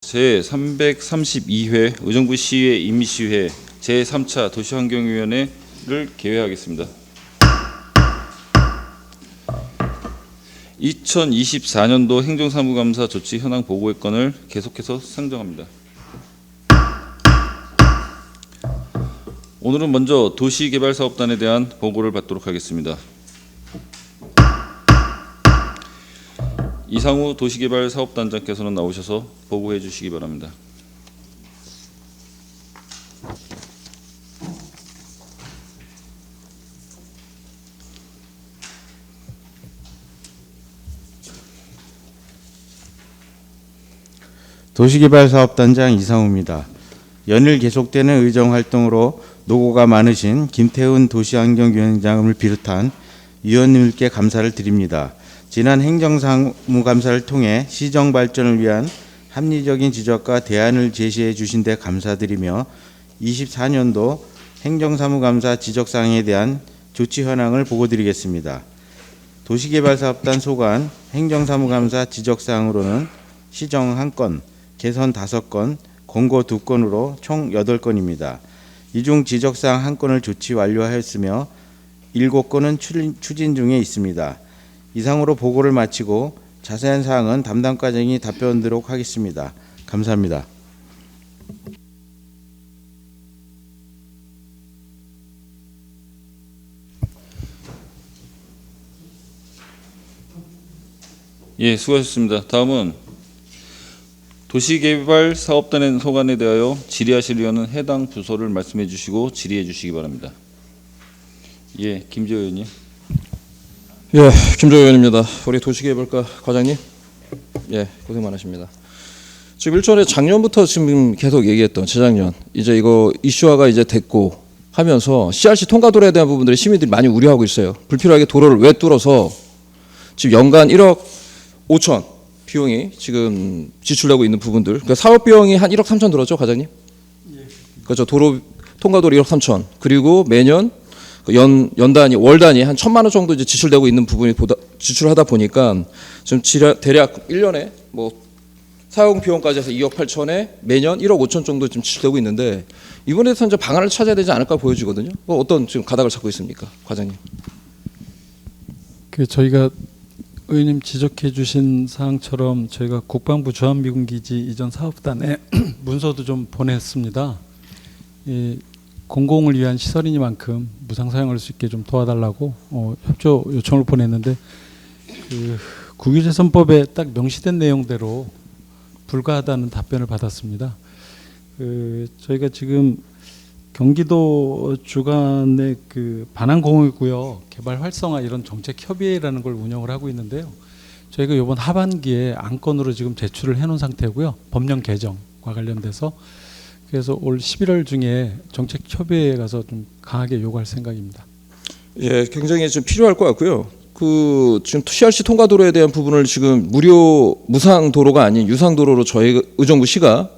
제332회 의정부 시의회 임시회 제3차 도시환경위원회를 개회하겠습니다. 2024년도 행정사무감사 조치 현황 보고의 건을 계속해서 상정합니다. 오늘은 먼저 도시개발사업단에 대한 보고를 받도록 하겠습니다. 이상우 도시개발사업단장께서는 나오셔서 보고해 주시기 바랍니다. 도시개발사업단장 이상우입니다. 연일 계속되는 의정활동으로 노고가 많으신 김태훈 도시환경위원장을 비롯한 위원님께 감사를 드립니다. 지난 행정사무감사를 통해 시정 발전을 위한 합리적인 지적과 대안을 제시해 주신 데 감사드리며 24년도 행정사무감사 지적사항에 대한 조치 현황을 보고드리겠습니다. 도시개발사업단 소관 행정사무감사 지적사항으로는 시정 1건, 개선 5건, 권고 2건으로 총 8건입니다. 이 중 지적사항 1건을 조치 완료하였으며 7건은 추진 중에 있습니다. 이상으로 보고를 마치고 자세한 사항은 담당 과장이 답변드리도록 하겠습니다. 감사합니다. 예, 수고하셨습니다. 다음은 도시개발사업단의 소관에 대하여 질의하실 의원은 해당 부서를 말씀해 주시고 질의해 주시기 바랍니다. 예, 김재호 의원님. 예, 김재호 의원입니다. 우리 도시개발과 과장님, 예, 고생 많으십니다. 지금 일전에 작년부터 지금 계속 얘기했던 재작년 이제 이거 이슈화가 이제 됐고 하면서 CRC 통과도로에 대한 부분들이 시민들이 많이 우려하고 있어요. 불필요하게 도로를 왜 뚫어서 지금 연간 1억 5천 비용이 지금 지출되고 있는 부분들. 그러니까 사업 비용이 한 1억 3천 들었죠, 과장님? 예. 그렇죠. 도로 통과도로 1억 3천. 그리고 매년 연 단위, 월 단위 한 1,000만 원 정도 이제 지출되고 있는 부분이 지출하다 보니까 지금 대략 1년에 뭐 사용 비용까지 해서 2억 8천에 매년 1억 5천 정도 지금 지출되고 있는데 이번에 대해서 이제 방안을 찾아야 되지 않을까 보여지거든요. 어떤 지금 가닥을 잡고 있습니까, 과장님? 저희가 의원님 지적해 주신 사항처럼 저희가 국방부 주한미군기지 이전 사업단에 문서도 좀 보냈습니다. 공공을 위한 시설이니만큼 무상 사용할 수 있게 좀 도와달라고 협조 요청을 보냈는데 국유재선법에 딱 명시된 내용대로 불가하다는 답변을 받았습니다. 저희가 지금 경기도 주관의 반환공유구역 개발 활성화 이런 정책 협의회라는 걸 운영을 하고 있는데요. 저희가 이번 하반기에 안건으로 지금 제출을 해놓은 상태고요. 법령 개정과 관련돼서 그래서 올 11월 중에 정책 협의회에 가서 좀 강하게 요구할 생각입니다. 예, 굉장히 좀 필요할 것 같고요. 지금 CRC 통과도로에 대한 부분을 지금 무상 도로가 아닌 유상 도로로 저희 의정부시가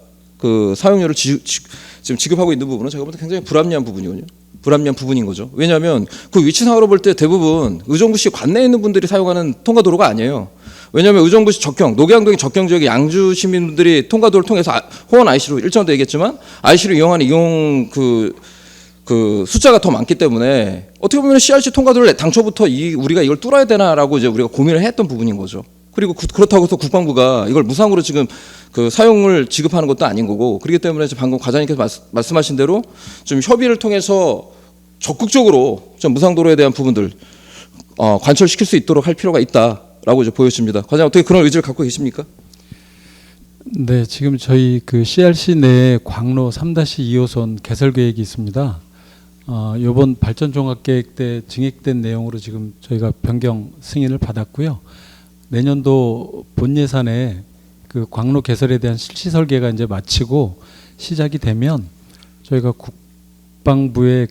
사용료를 지금 지급하고 있는 부분은 제가 볼 때 굉장히 불합리한 부분이거든요. 불합리한 부분인 거죠. 왜냐하면 그 위치상으로 볼 때 대부분 의정부시 관내에 있는 분들이 사용하는 통과도로가 아니에요. 왜냐하면 의정부시 적경, 녹양동의 적경 지역의 양주 시민분들이 통과도로를 통해서 호원 IC로 일전도 얘기했지만 IC로 이용하는 숫자가 더 많기 때문에 어떻게 보면 CRC 통과도로를 당초부터 우리가 이걸 뚫어야 되나라고 이제 우리가 고민을 했던 부분인 거죠. 그리고 그렇다고 해서 국방부가 이걸 무상으로 지금 사용을 지급하는 것도 아닌 거고 그렇기 때문에 방금 과장님께서 말씀하신 대로 좀 협의를 통해서 적극적으로 좀 무상도로에 대한 부분들 관철시킬 수 있도록 할 필요가 있다라고 이제 보여집니다. 과장님 어떻게 그런 의지를 갖고 계십니까? 네, 지금 저희 CRC 내에 광로 3-2호선 개설 계획이 있습니다. 이번 발전종합계획 때 증액된 내용으로 지금 저희가 변경 승인을 받았고요. 내년도 본 예산에 광로 개설에 대한 실시 설계가 이제 마치고 시작이 되면 저희가 국방부에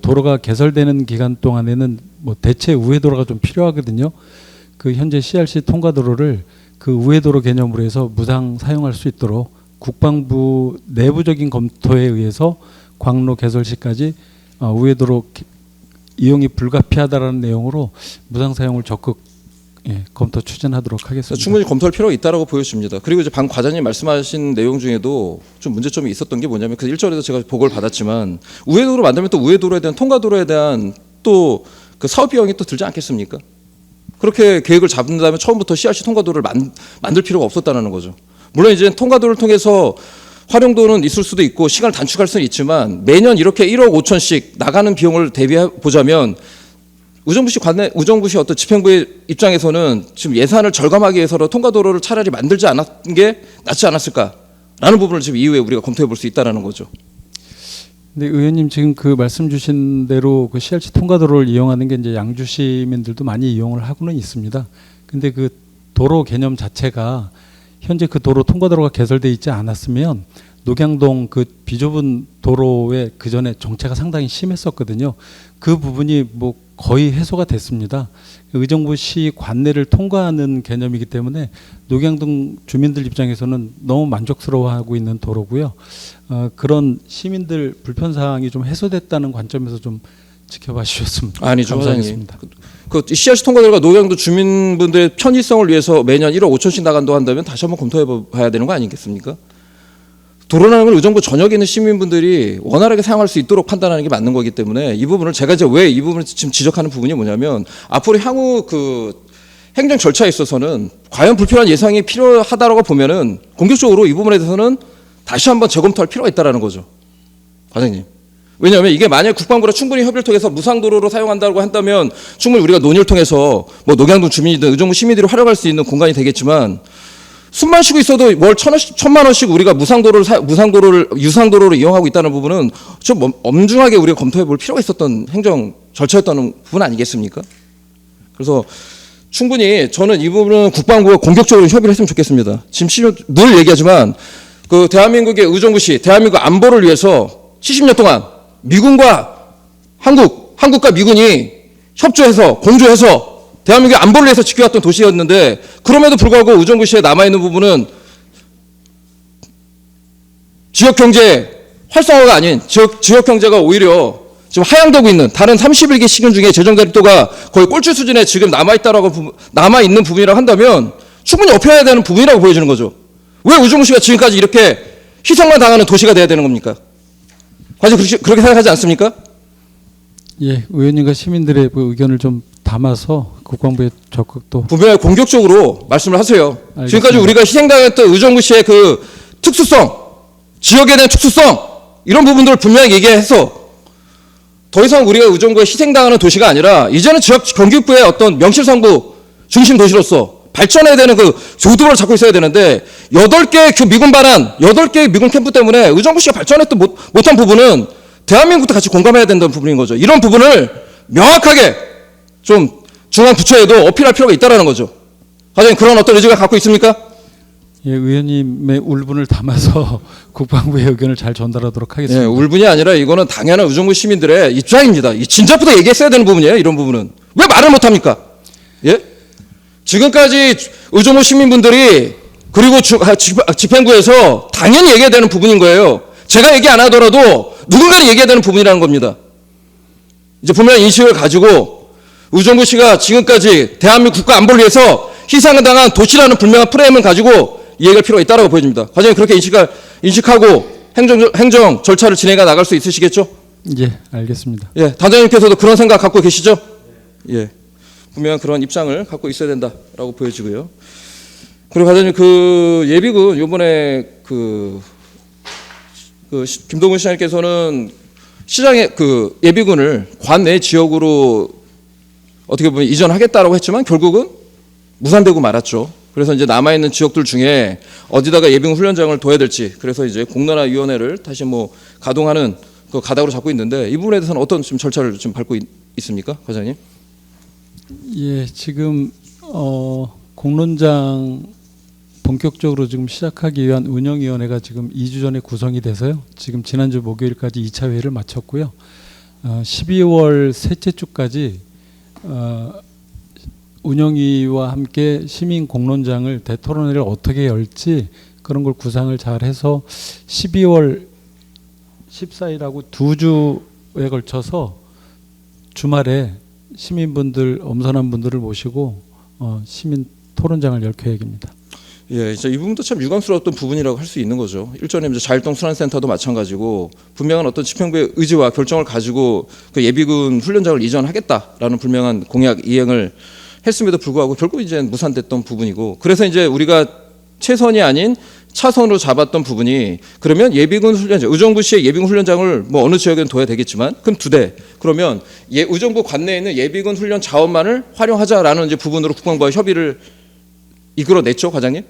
도로가 개설되는 기간 동안에는 뭐 대체 우회도로가 좀 필요하거든요. 현재 CRC 통과도로를 우회도로 개념으로 해서 무상 사용할 수 있도록 국방부 내부적인 검토에 의해서 광로 개설 시까지 우회도로 이용이 불가피하다라는 내용으로 무상 사용을 적극 검토 추진하도록 하겠습니다. 충분히 검토할 필요가 있다라고 보여집니다. 그리고 이제 방 과장님 말씀하신 내용 중에도 좀 문제점이 있었던 게 뭐냐면 그 1절에도 제가 보고를 받았지만 우회도로 만들면 또 우회도로에 대한 통과도로에 대한 또 그 사업 비용이 또 들지 않겠습니까? 그렇게 계획을 잡는다면 처음부터 CRC 통과도를 만들 필요가 없었다는 거죠. 물론 이제 통과도를 통해서 활용도는 있을 수도 있고 시간을 단축할 수는 있지만 매년 이렇게 1억 5천씩 나가는 비용을 대비해 보자면 우정부시 어떤 집행부의 입장에서는 지금 예산을 절감하기 위해서로 통과도로를 차라리 만들지 않았던 게 낫지 않았을까라는 부분을 지금 이후에 우리가 검토해 볼 수 있다라는 거죠. 네, 의원님 지금 그 말씀 주신 대로 그 CRC 통과도로를 이용하는 게 이제 양주 시민들도 많이 이용을 하고는 있습니다. 근데 그 도로 개념 자체가 현재 그 도로 통과도로가 개설돼 있지 않았으면 녹양동 그 비좁은 도로에 그 전에 정체가 상당히 심했었거든요. 그 부분이 뭐 거의 해소가 됐습니다. 의정부시 관내를 통과하는 개념이기 때문에 녹양동 주민들 입장에서는 너무 만족스러워하고 있는 도로고요. 그런 시민들 불편 사항이 좀 해소됐다는 관점에서 좀 지켜봐 주셨으면 아니죠, 감사하겠습니다. 그 CRC 통과도로가 녹양도 주민분들의 편의성을 위해서 매년 1억 5천씩 나간다고 한다면 다시 한번 검토해 봐야 되는 거 아니겠습니까? 도로라는 걸 의정부 전역에 있는 시민분들이 원활하게 사용할 수 있도록 판단하는 게 맞는 거기 때문에 이 부분을 제가 이제 왜 이 부분을 지금 지적하는 부분이 뭐냐면 앞으로 향후 그 행정 절차에 있어서는 과연 불필요한 예산이 필요하다라고 보면은 공격적으로 이 부분에 대해서는 다시 한번 재검토할 필요가 있다라는 거죠, 과장님. 왜냐하면 이게 만약 국방부랑 충분히 협의를 통해서 무상도로로 사용한다고 한다면 충분히 우리가 논의를 통해서 뭐 녹양동 주민이든 의정부 시민들이 활용할 수 있는 공간이 되겠지만 숨만 쉬고 있어도 월 1,000만 원씩 우리가 유상도로를 이용하고 있다는 부분은 좀 엄중하게 우리가 검토해 볼 필요가 있었던 행정 절차였다는 부분 아니겠습니까? 그래서 충분히 저는 이 부분은 국방부가 공격적으로 협의를 했으면 좋겠습니다. 지금 늘 얘기하지만 그 대한민국의 의정부시, 대한민국 안보를 위해서 70년 동안 미군과 한국과 미군이 협조해서 공조해서 대한민국의 안보를 위해서 지켜왔던 도시였는데 그럼에도 불구하고 의정부시에 남아있는 부분은 지역경제 활성화가 아닌 지역경제가 오히려 지금 하향되고 있는 다른 31개 시군 중에 재정자립도가 거의 꼴찌 수준에 지금 남아있는 부분이라고 한다면 충분히 업혀야 되는 부분이라고 보여지는 거죠. 왜 의정부시가 지금까지 이렇게 희생만 당하는 도시가 돼야 되는 겁니까? 과연 그렇게 생각하지 않습니까? 예, 의원님과 시민들의 그 의견을 좀 담아서 국방부의 적극도 분명히 공격적으로 말씀을 하세요. 알겠습니다. 지금까지 우리가 희생당했던 의정부시의 그 특수성, 지역에 대한 특수성 이런 부분들을 분명히 얘기해서 더 이상 우리가 의정부에 희생당하는 도시가 아니라 이제는 지역 경기부의 어떤 명실상부 중심 도시로서 발전해야 되는 그 조도를 잡고 있어야 되는데 8개 미군 캠프 때문에 의정부시가 발전했던 못한 부분은 대한민국도 같이 공감해야 된다는 부분인 거죠. 이런 부분을 명확하게 좀 중앙 부처에도 어필할 필요가 있다라는 거죠. 과장님 그런 어떤 의지가 갖고 있습니까? 예, 의원님의 울분을 담아서 국방부의 의견을 잘 전달하도록 하겠습니다. 예, 울분이 아니라 이거는 당연한 의정부 시민들의 입장입니다. 진작부터 얘기했어야 되는 부분이에요. 이런 부분은 왜 말을 못합니까? 예? 지금까지 의정부 시민분들이 그리고 집행부에서 당연히 얘기해야 되는 부분인 거예요. 제가 얘기 안 하더라도 누군가는 얘기해야 되는 부분이라는 겁니다. 이제 분명히 인식을 가지고 의정부시가 지금까지 대한민국 국가 안보를 위해서 희생을 당한 도시라는 분명한 프레임을 가지고 이해할 필요가 있다고 보여집니다. 과장님 그렇게 인식하고 행정 절차를 진행해 나갈 수 있으시겠죠? 예, 알겠습니다. 예, 단장님께서도 그런 생각 갖고 계시죠? 예, 분명한 그런 입장을 갖고 있어야 된다라고 보여지고요. 그리고 과장님 그 예비군 이번에 김동훈 시장님께서는 시장의 그 예비군을 관내 지역으로 어떻게 보면 이전하겠다라고 했지만 결국은 무산되고 말았죠. 그래서 이제 남아있는 지역들 중에 어디다가 예비군 훈련장을 둬야 될지 그래서 이제 공론화위원회를 다시 뭐 가동하는 그 가닥으로 잡고 있는데 이 부분에 대해서는 어떤 지금 절차를 지금 밟고 있습니까, 과장님? 예, 지금 공론장 본격적으로 지금 시작하기 위한 운영위원회가 지금 2주 전에 구성이 돼서요. 지금 지난주 목요일까지 2차 회의를 마쳤고요. 12월 셋째 주까지 운영위와 함께 시민 공론장을 대토론회를 어떻게 열지 그런 걸 구상을 잘 해서 12월 14일하고 2주에 걸쳐서 주말에 시민분들 엄선한 분들을 모시고 시민 토론장을 열 계획입니다. 예, 이제 이 부분도 참 유감스러웠던 부분이라고 할 수 있는 거죠. 일전에 이제 자율동 순환센터도 마찬가지고 분명한 어떤 집행부의 의지와 결정을 가지고 그 예비군 훈련장을 이전하겠다라는 분명한 공약 이행을 했음에도 불구하고 결국 이제 무산됐던 부분이고, 그래서 이제 우리가 최선이 아닌 차선으로 잡았던 부분이, 그러면 예비군 훈련장, 의정부시의 예비군 훈련장을 뭐 어느 지역에는 둬야 되겠지만 그럼 2대, 그러면 의정부 관내에 있는 예비군 훈련 자원만을 활용하자라는 이제 부분으로 국방부와 협의를 이끌어냈죠, 과장님?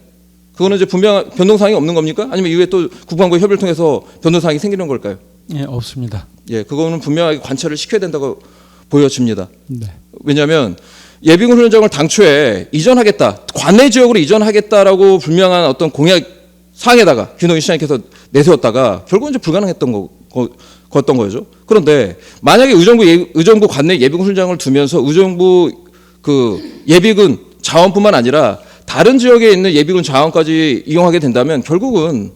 그거는 이제 분명한 변동사항이 없는 겁니까? 아니면 이후에 또 국방부 협의를 통해서 변동사항이 생기는 걸까요? 예, 없습니다. 예, 그거는 분명하게 관찰을 시켜야 된다고 보여집니다. 네. 왜냐하면 예비군 훈련장을 당초에 이전하겠다, 관내 지역으로 이전하겠다라고 분명한 어떤 공약 사항에다가 김동인 시장님께서 내세웠다가 결국은 이제 불가능했던 거였던 거죠. 그런데 만약에 의정부 관내 예비군 훈련장을 두면서 의정부 그 예비군 자원뿐만 아니라 다른 지역에 있는 예비군 자원까지 이용하게 된다면 결국은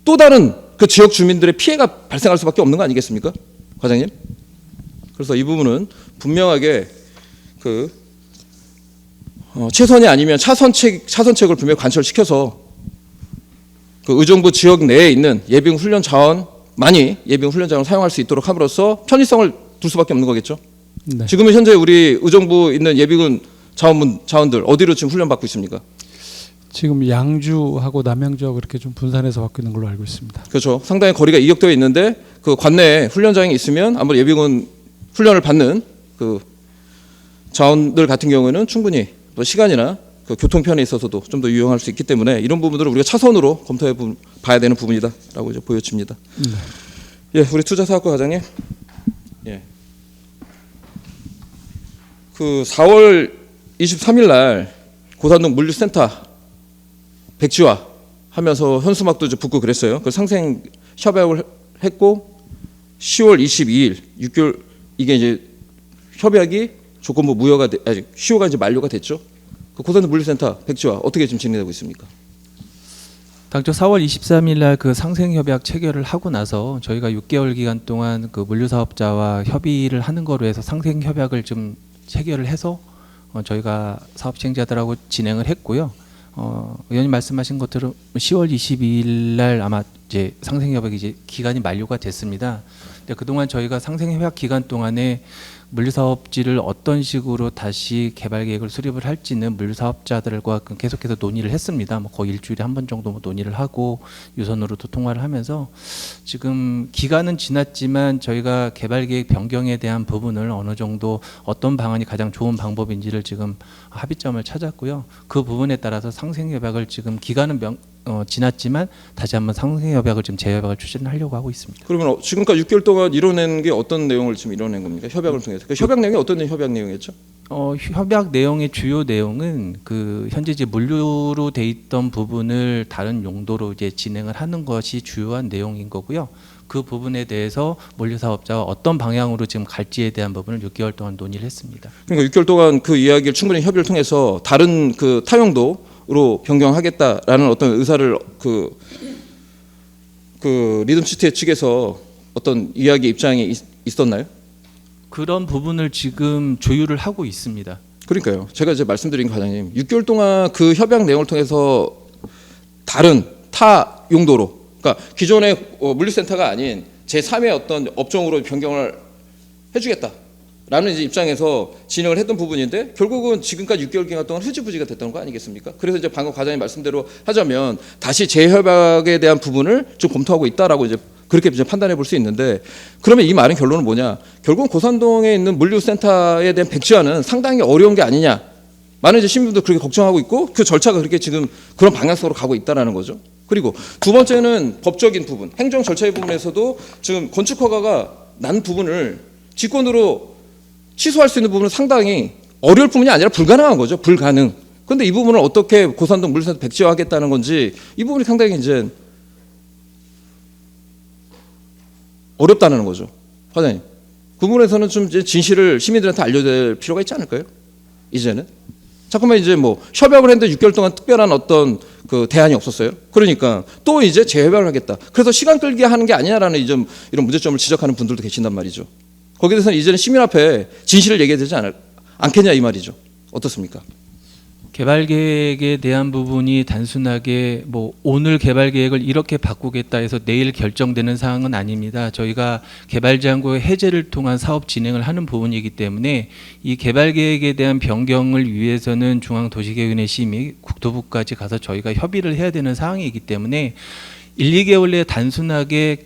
또 다른 그 지역 주민들의 피해가 발생할 수밖에 없는 거 아니겠습니까, 과장님? 그래서 이 부분은 분명하게 그 최선이 아니면 차선책을 분명히 관철시켜서 그 의정부 지역 내에 있는 예비군 훈련 자원만이 예비군 훈련장을 사용할 수 있도록 함으로써 편의성을 둘 수밖에 없는 거겠죠. 네. 지금은 현재 우리 의정부 있는 예비군 자원들 어디로 지금 훈련 받고 있습니까? 지금 양주하고 남양주하고 이렇게 좀 분산해서 받고 있는 걸로 알고 있습니다. 그렇죠. 상당히 거리가 이격되어 있는데 그 관내에 훈련장이 있으면 아무래도 예비군 훈련을 받는 그 자원들 같은 경우에는 충분히 또 시간이나 그 교통편에 있어서도 좀 더 유용할 수 있기 때문에 이런 부분들을 우리가 차선으로 검토해 봐야 되는 부분이다라고 이제 보여집니다. 예, 우리 투자사업과 과장님. 예. 그 4월 23일 날 고산동 물류센터 백지화 하면서 현수막도 이제 붙고 그랬어요. 그 상생 협약을 했고 10월 22일 6개월 이게 이제 협약이 조건부 무효가 시효가 이제 만료가 됐죠. 그 고산동 물류센터 백지화 어떻게 지금 진행되고 있습니까? 당초 4월 23일 날 그 상생협약 체결을 하고 나서 저희가 6개월 기간 동안 그 물류사업자와 협의를 하는 거로 해서 상생협약을 좀 체결을 해서 저희가 사업 시행자들하고 진행을 했고요. 의원님 말씀하신 것처럼 10월 22일 날 아마 이제 상생협약이 이제 기간이 만료가 됐습니다. 근데 그동안 저희가 상생협약 기간 동안에 물류사업지를 어떤 식으로 다시 개발 계획을 수립을 할지는 물류사업자들과 계속해서 논의를 했습니다. 뭐 거의 일주일에 한 번 정도 뭐 논의를 하고 유선으로도 통화를 하면서 지금 기간은 지났지만 저희가 개발 계획 변경에 대한 부분을 어느 정도 어떤 방안이 가장 좋은 방법인지를 지금 합의점을 찾았고요. 그 부분에 따라서 상생협약을 지금 기간은 지났지만 다시 한번 상생협약을 지금 재협약을 추진하려고 하고 있습니다. 그러면 지금까지 6개월 동안 이뤄낸 게 어떤 내용을 지금 이뤄낸 겁니까? 협약을 통해서. 그 협약 내용이 어떤 협약 내용이었죠? 협약 내용의 주요 내용은 그 현재 이제 물류로 돼 있던 부분을 다른 용도로 이제 진행을 하는 것이 주요한 내용인 거고요. 그 부분에 대해서 물류사업자와 어떤 방향으로 지금 갈지에 대한 부분을 6개월 동안 논의를 했습니다. 그러니까 6개월 동안 그 이야기를 충분히 협의를 통해서 다른 그 타용도로 변경하겠다라는 어떤 의사를 그 리듬시티 측에서 어떤 이야기 입장이 있었나요? 그런 부분을 지금 조율을 하고 있습니다. 그러니까요. 제가 이제 말씀드린 과장님, 6개월 동안 그 협약 내용을 통해서 다른 타 용도로, 그러니까 기존의 물류센터가 아닌 제3의 어떤 업종으로 변경을 해주겠다라는 이제 입장에서 진행을 했던 부분인데 결국은 지금까지 6개월 기간 동안 흐지부지가 됐던 거 아니겠습니까? 그래서 이제 방금 과장님 말씀대로 하자면 다시 재협약에 대한 부분을 좀 검토하고 있다라고 이제 그렇게 이제 판단해 볼 수 있는데, 그러면 이 말은 결론은 뭐냐? 결국은 고산동에 있는 물류센터에 대한 백지화는 상당히 어려운 게 아니냐? 많은 이제 시민분들 그렇게 걱정하고 있고 그 절차가 그렇게 지금 그런 방향성으로 가고 있다라는 거죠. 그리고 두 번째는 법적인 부분, 행정 절차의 부분에서도 지금 건축 허가가 난 부분을 직권으로 취소할 수 있는 부분은 상당히 어려울 뿐만이 아니라 불가능한 거죠. 불가능. 그런데 이 부분을 어떻게 고산동 물류센터 백지화하겠다는 건지 이 부분이 상당히 이제 어렵다는 거죠, 과장님. 그 부분에서는 좀 이제 진실을 시민들한테 알려야 될 필요가 있지 않을까요? 이제는. 자꾸만 이제 뭐 협약을 했는데 6개월 동안 특별한 어떤 그 대안이 없었어요. 그러니까 또 이제 재협약을 하겠다. 그래서 시간 끌게 하는 게 아니냐라는 이런 문제점을 지적하는 분들도 계신단 말이죠. 거기에 대해서는 이제는 시민 앞에 진실을 얘기해야 되지 않겠냐 이 말이죠. 어떻습니까? 개발 계획에 대한 부분이 단순하게 뭐 오늘 개발 계획을 이렇게 바꾸겠다 해서 내일 결정되는 사항은 아닙니다. 저희가 개발장고의 해제를 통한 사업 진행을 하는 부분이기 때문에 이 개발 계획에 대한 변경을 위해서는 중앙도시계획위원회 심의, 국토부까지 가서 저희가 협의를 해야 되는 사항이기 때문에 1, 2개월 내에 단순하게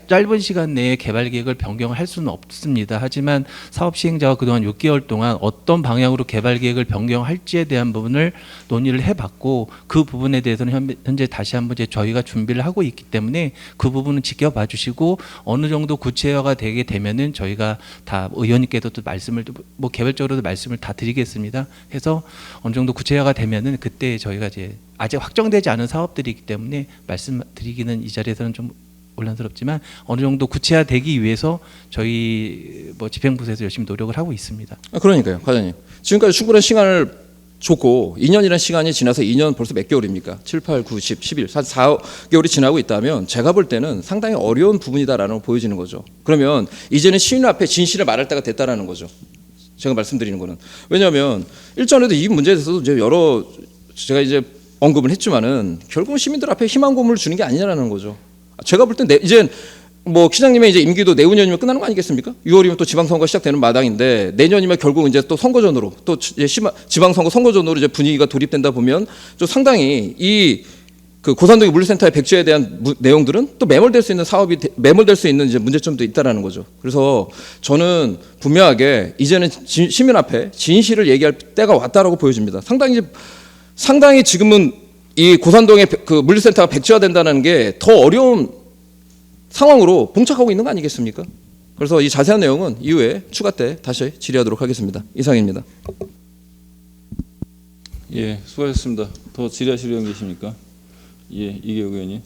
짧은 시간 내에 개발 계획을 변경할 수는 없습니다. 하지만 사업 시행자가 그동안 6개월 동안 어떤 방향으로 개발 계획을 변경할지에 대한 부분을 논의를 해봤고 그 부분에 대해서는 현재 다시 한번 저희가 준비를 하고 있기 때문에 그 부분은 지켜봐 주시고 어느 정도 구체화가 되게 되면은 저희가 다 의원님께도 또 말씀을 뭐 개별적으로도 말씀을 다 드리겠습니다. 해서 어느 정도 구체화가 되면은 그때 저희가 이제 아직 확정되지 않은 사업들이기 때문에 말씀드리기는 이 자리에서는 좀 혼란스럽지만 어느 정도 구체화되기 위해서 저희 뭐 집행부에서 열심히 노력을 하고 있습니다. 그러니까요, 과장님. 지금까지 충분한 시간을 줬고 2년이라는 시간이 지나서 2년 벌써 몇 개월입니까? 7, 8, 9, 10, 11, 4개월이 지나고 있다면 제가 볼 때는 상당히 어려운 부분이다라는 걸 보여지는 거죠. 그러면 이제는 시민 앞에 진실을 말할 때가 됐다라는 거죠. 제가 말씀드리는 거는. 왜냐하면 일전에도 이 문제에 대해서도 제가 이제 언급을 했지만은 결국은 시민들 앞에 희망 고문을 주는 게 아니냐라는 거죠. 제가 볼 땐 이제 뭐 시장님의 이제 임기도 내후년이면 끝나는 거 아니겠습니까? 6월이면 또 지방선거가 시작되는 마당인데 내년이면 결국 이제 또 선거전으로 또 지방선거 선거전으로 이제 분위기가 돌입된다 보면 좀 상당히 이 그 고산동의 물류센터의 백지에 대한 내용들은 또 매몰될 수 있는 사업이 매몰될 수 있는 이제 문제점도 있다라는 거죠. 그래서 저는 분명하게 이제는 시민 앞에 진실을 얘기할 때가 왔다라고 보여집니다. 상당히 지금은 이 고산동의 그 물류센터가 백지화된다는 게 더 어려운 상황으로 봉착하고 있는 거 아니겠습니까? 그래서 이 자세한 내용은 이후에 추가 때 다시 질의하도록 하겠습니다. 이상입니다. 예, 수고하셨습니다. 더 질의하실 의원 계십니까? 예, 이계욱 의원님.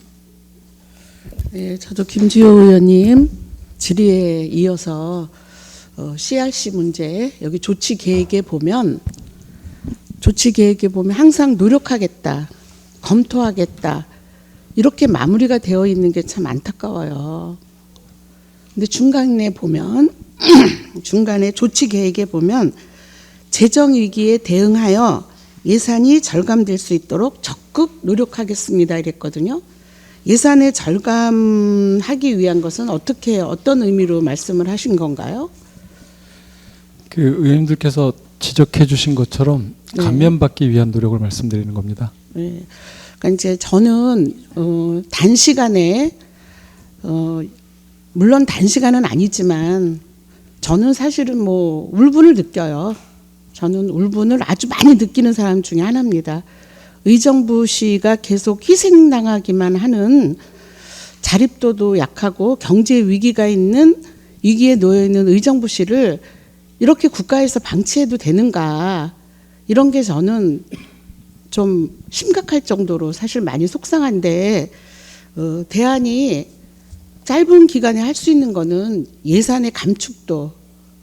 네, 저도 김주호 의원님 질의에 이어서 CRC 문제 여기 조치 계획에 보면 항상 노력하겠다, 검토하겠다 이렇게 마무리가 되어 있는 게 참 안타까워요. 근데 중간에 보면 중간에 조치 계획에 보면 재정 위기에 대응하여 예산이 절감될 수 있도록 적극 노력하겠습니다 이랬거든요. 예산을 절감하기 위한 것은 어떤 의미로 말씀을 하신 건가요? 그 의원님들께서 지적해 주신 것처럼 감면받기 위한 노력을 말씀드리는 겁니다. 네. 그러니까 이제 저는 단시간에 물론 단시간은 아니지만 저는 사실은 뭐 울분을 느껴요. 저는 울분을 아주 많이 느끼는 사람 중에 하나입니다. 의정부시가 계속 희생당하기만 하는 자립도도 약하고 경제 위기가 있는 위기에 놓여 있는 의정부시를 이렇게 국가에서 방치해도 되는가 이런 게 저는 좀 심각할 정도로 사실 많이 속상한데 대안이 짧은 기간에 할 수 있는 거는 예산의 감축도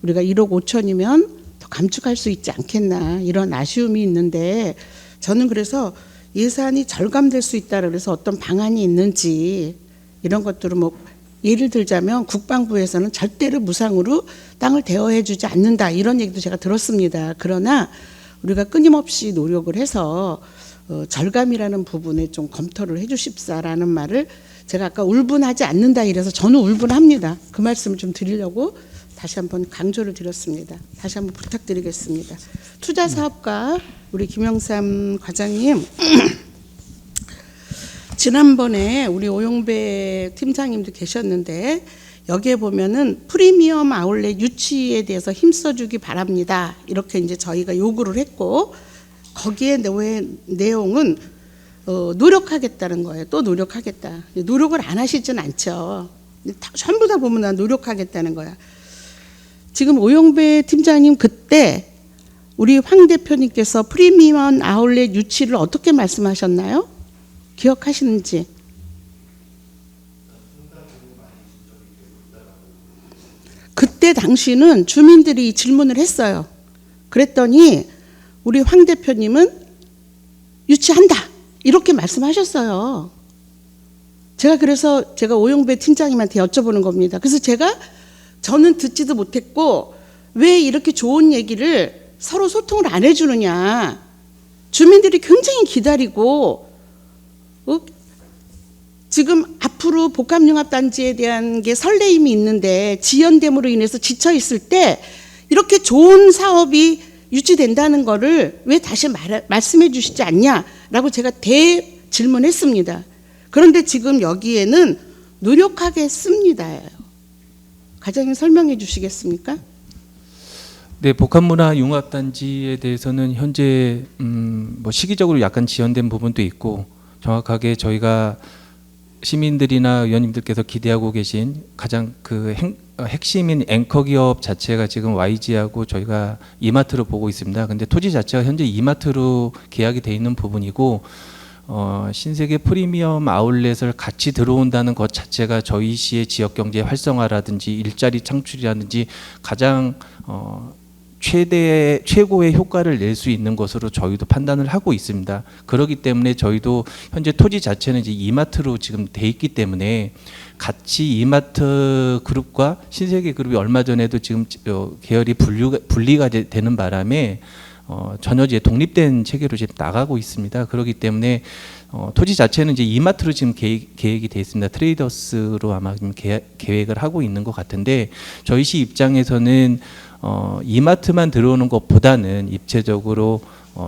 우리가 1억 5천이면 더 감축할 수 있지 않겠나 이런 아쉬움이 있는데 저는 그래서 예산이 절감될 수 있다 그래서 어떤 방안이 있는지 이런 것들을 뭐 예를 들자면 국방부에서는 절대로 무상으로 땅을 대여해 주지 않는다 이런 얘기도 제가 들었습니다. 그러나 우리가 끊임없이 노력을 해서 절감이라는 부분에 좀 검토를 해 주십사라는 말을 제가 아까 울분하지 않는다 이래서 저는 울분합니다. 그 말씀을 좀 드리려고 다시 한번 강조를 드렸습니다. 다시 한번 부탁드리겠습니다. 투자사업가 우리 김영삼 과장님 지난번에 우리 오용배 팀장님도 계셨는데 여기에 보면은 프리미엄 아울렛 유치에 대해서 힘써주기 바랍니다. 이렇게 이제 저희가 요구를 했고 거기에 내용은 노력하겠다는 거예요. 또 노력하겠다. 노력을 안 하시진 않죠. 전부 다 보면 다 노력하겠다는 거야. 지금 오용배 팀장님 그때 우리 황 대표님께서 프리미엄 아울렛 유치를 어떻게 말씀하셨나요? 기억하시는지? 그때 당시는 주민들이 질문을 했어요. 그랬더니 우리 황 대표님은 유치한다 이렇게 말씀하셨어요. 그래서 제가 오용배 팀장님한테 여쭤보는 겁니다. 그래서 저는 듣지도 못했고 왜 이렇게 좋은 얘기를 서로 소통을 안 해주느냐. 주민들이 굉장히 기다리고 지금 앞으로 복합융합단지에 대한 게 설레임이 있는데 지연됨으로 인해서 지쳐 있을 때 이렇게 좋은 사업이 유지된다는 거를 왜 다시 말씀해 주시지 않냐라고 제가 대질문했습니다. 그런데 지금 여기에는 노력하겠습니다예요. 과장님 설명해 주시겠습니까? 네, 복합문화융합단지에 대해서는 현재 뭐 시기적으로 약간 지연된 부분도 있고 정확하게 저희가 시민들이나 의원님들께서 기대하고 계신 가장 그 핵심인 앵커 기업 자체가 지금 YG하고 저희가 이마트로 보고 있습니다. 근데 토지 자체가 현재 이마트로 계약이 돼 있는 부분이고 신세계 프리미엄 아울렛을 같이 들어온다는 것 자체가 저희 시의 지역 경제 활성화라든지 일자리 창출이라든지 가장 최고의 효과를 낼 수 있는 것으로 저희도 판단을 하고 있습니다. 그렇기 때문에 저희도 현재 토지 자체는 이제 이마트로 지금 돼 있기 때문에 같이 이마트 그룹과 신세계 그룹이 얼마 전에도 지금 계열이 분리가 되는 바람에 전혀 이제 독립된 체계로 지금 나가고 있습니다. 그렇기 때문에 토지 자체는 이제 이마트로 지금 계획이 돼 있습니다. 트레이더스로 아마 지금 계획을 하고 있는 것 같은데 저희 시 입장에서는 이마트만 들어오는 것보다는 입체적으로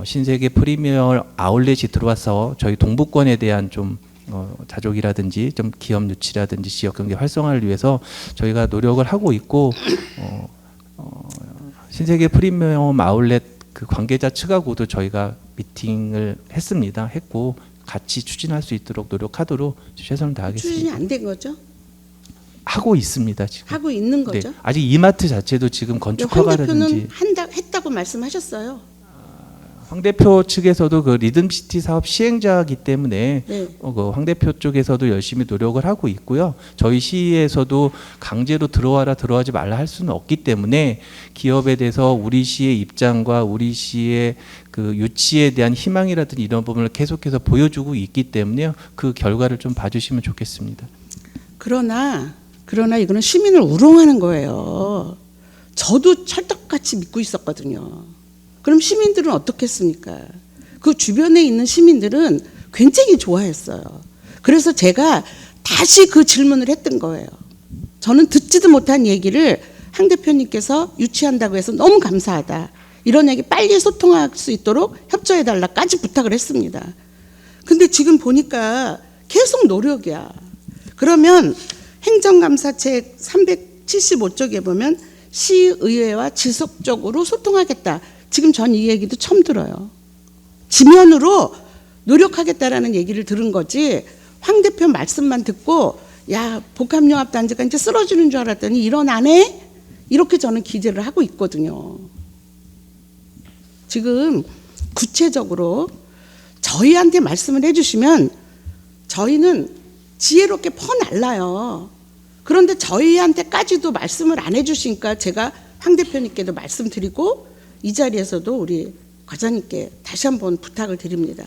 신세계 프리미엄 아울렛이 들어와서 저희 동부권에 대한 좀 자족이라든지 좀 기업 유치라든지 지역 경제 활성화를 위해서 저희가 노력을 하고 있고 신세계 프리미엄 아울렛 그 관계자 측하고도 저희가 미팅을 했고 같이 추진할 수 있도록 노력하도록 최선을 다하겠습니다. 추진이 안 된 거죠? 하고 있습니다. 지금. 하고 있는 거죠? 네, 아직 이마트 자체도 지금 건축 허가라든지 황 대표는 했다고 말씀하셨어요. 황 대표 측에서도 그 리듬시티 사업 시행자이기 때문에 네. 그 황 대표 쪽에서도 열심히 노력을 하고 있고요. 저희 시에서도 강제로 들어와지 말라 할 수는 없기 때문에 기업에 대해서 우리 시의 입장과 우리 시의 그 유치에 대한 희망이라든지 이런 부분을 계속해서 보여주고 있기 때문에 그 결과를 좀 봐주시면 좋겠습니다. 그러나 이거는 시민을 우롱하는 거예요. 저도 찰떡같이 믿고 있었거든요. 그럼 시민들은 어떻겠습니까? 그 주변에 있는 시민들은 굉장히 좋아했어요. 그래서 제가 다시 그 질문을 했던 거예요. 저는 듣지도 못한 얘기를 황 대표님께서 유치한다고 해서 너무 감사하다. 이런 얘기 빨리 소통할 수 있도록 협조해달라까지 부탁을 했습니다. 근데 지금 보니까 계속 노력이야. 그러면 행정감사책 375쪽에 보면 시의회와 지속적으로 소통하겠다. 지금 전 이 얘기도 처음 들어요. 지면으로 노력하겠다라는 얘기를 들은 거지 황 대표 말씀만 듣고 야 복합융합단지가 이제 쓰러지는 줄 알았더니 일어나네? 이렇게 저는 기대를 하고 있거든요. 지금 구체적으로 저희한테 말씀을 해주시면 저희는 지혜롭게 퍼날라요. 그런데 저희한테까지도 말씀을 안 해주시니까 제가 황 대표님께도 말씀드리고 이 자리에서도 우리 과장님께 다시 한번 부탁을 드립니다.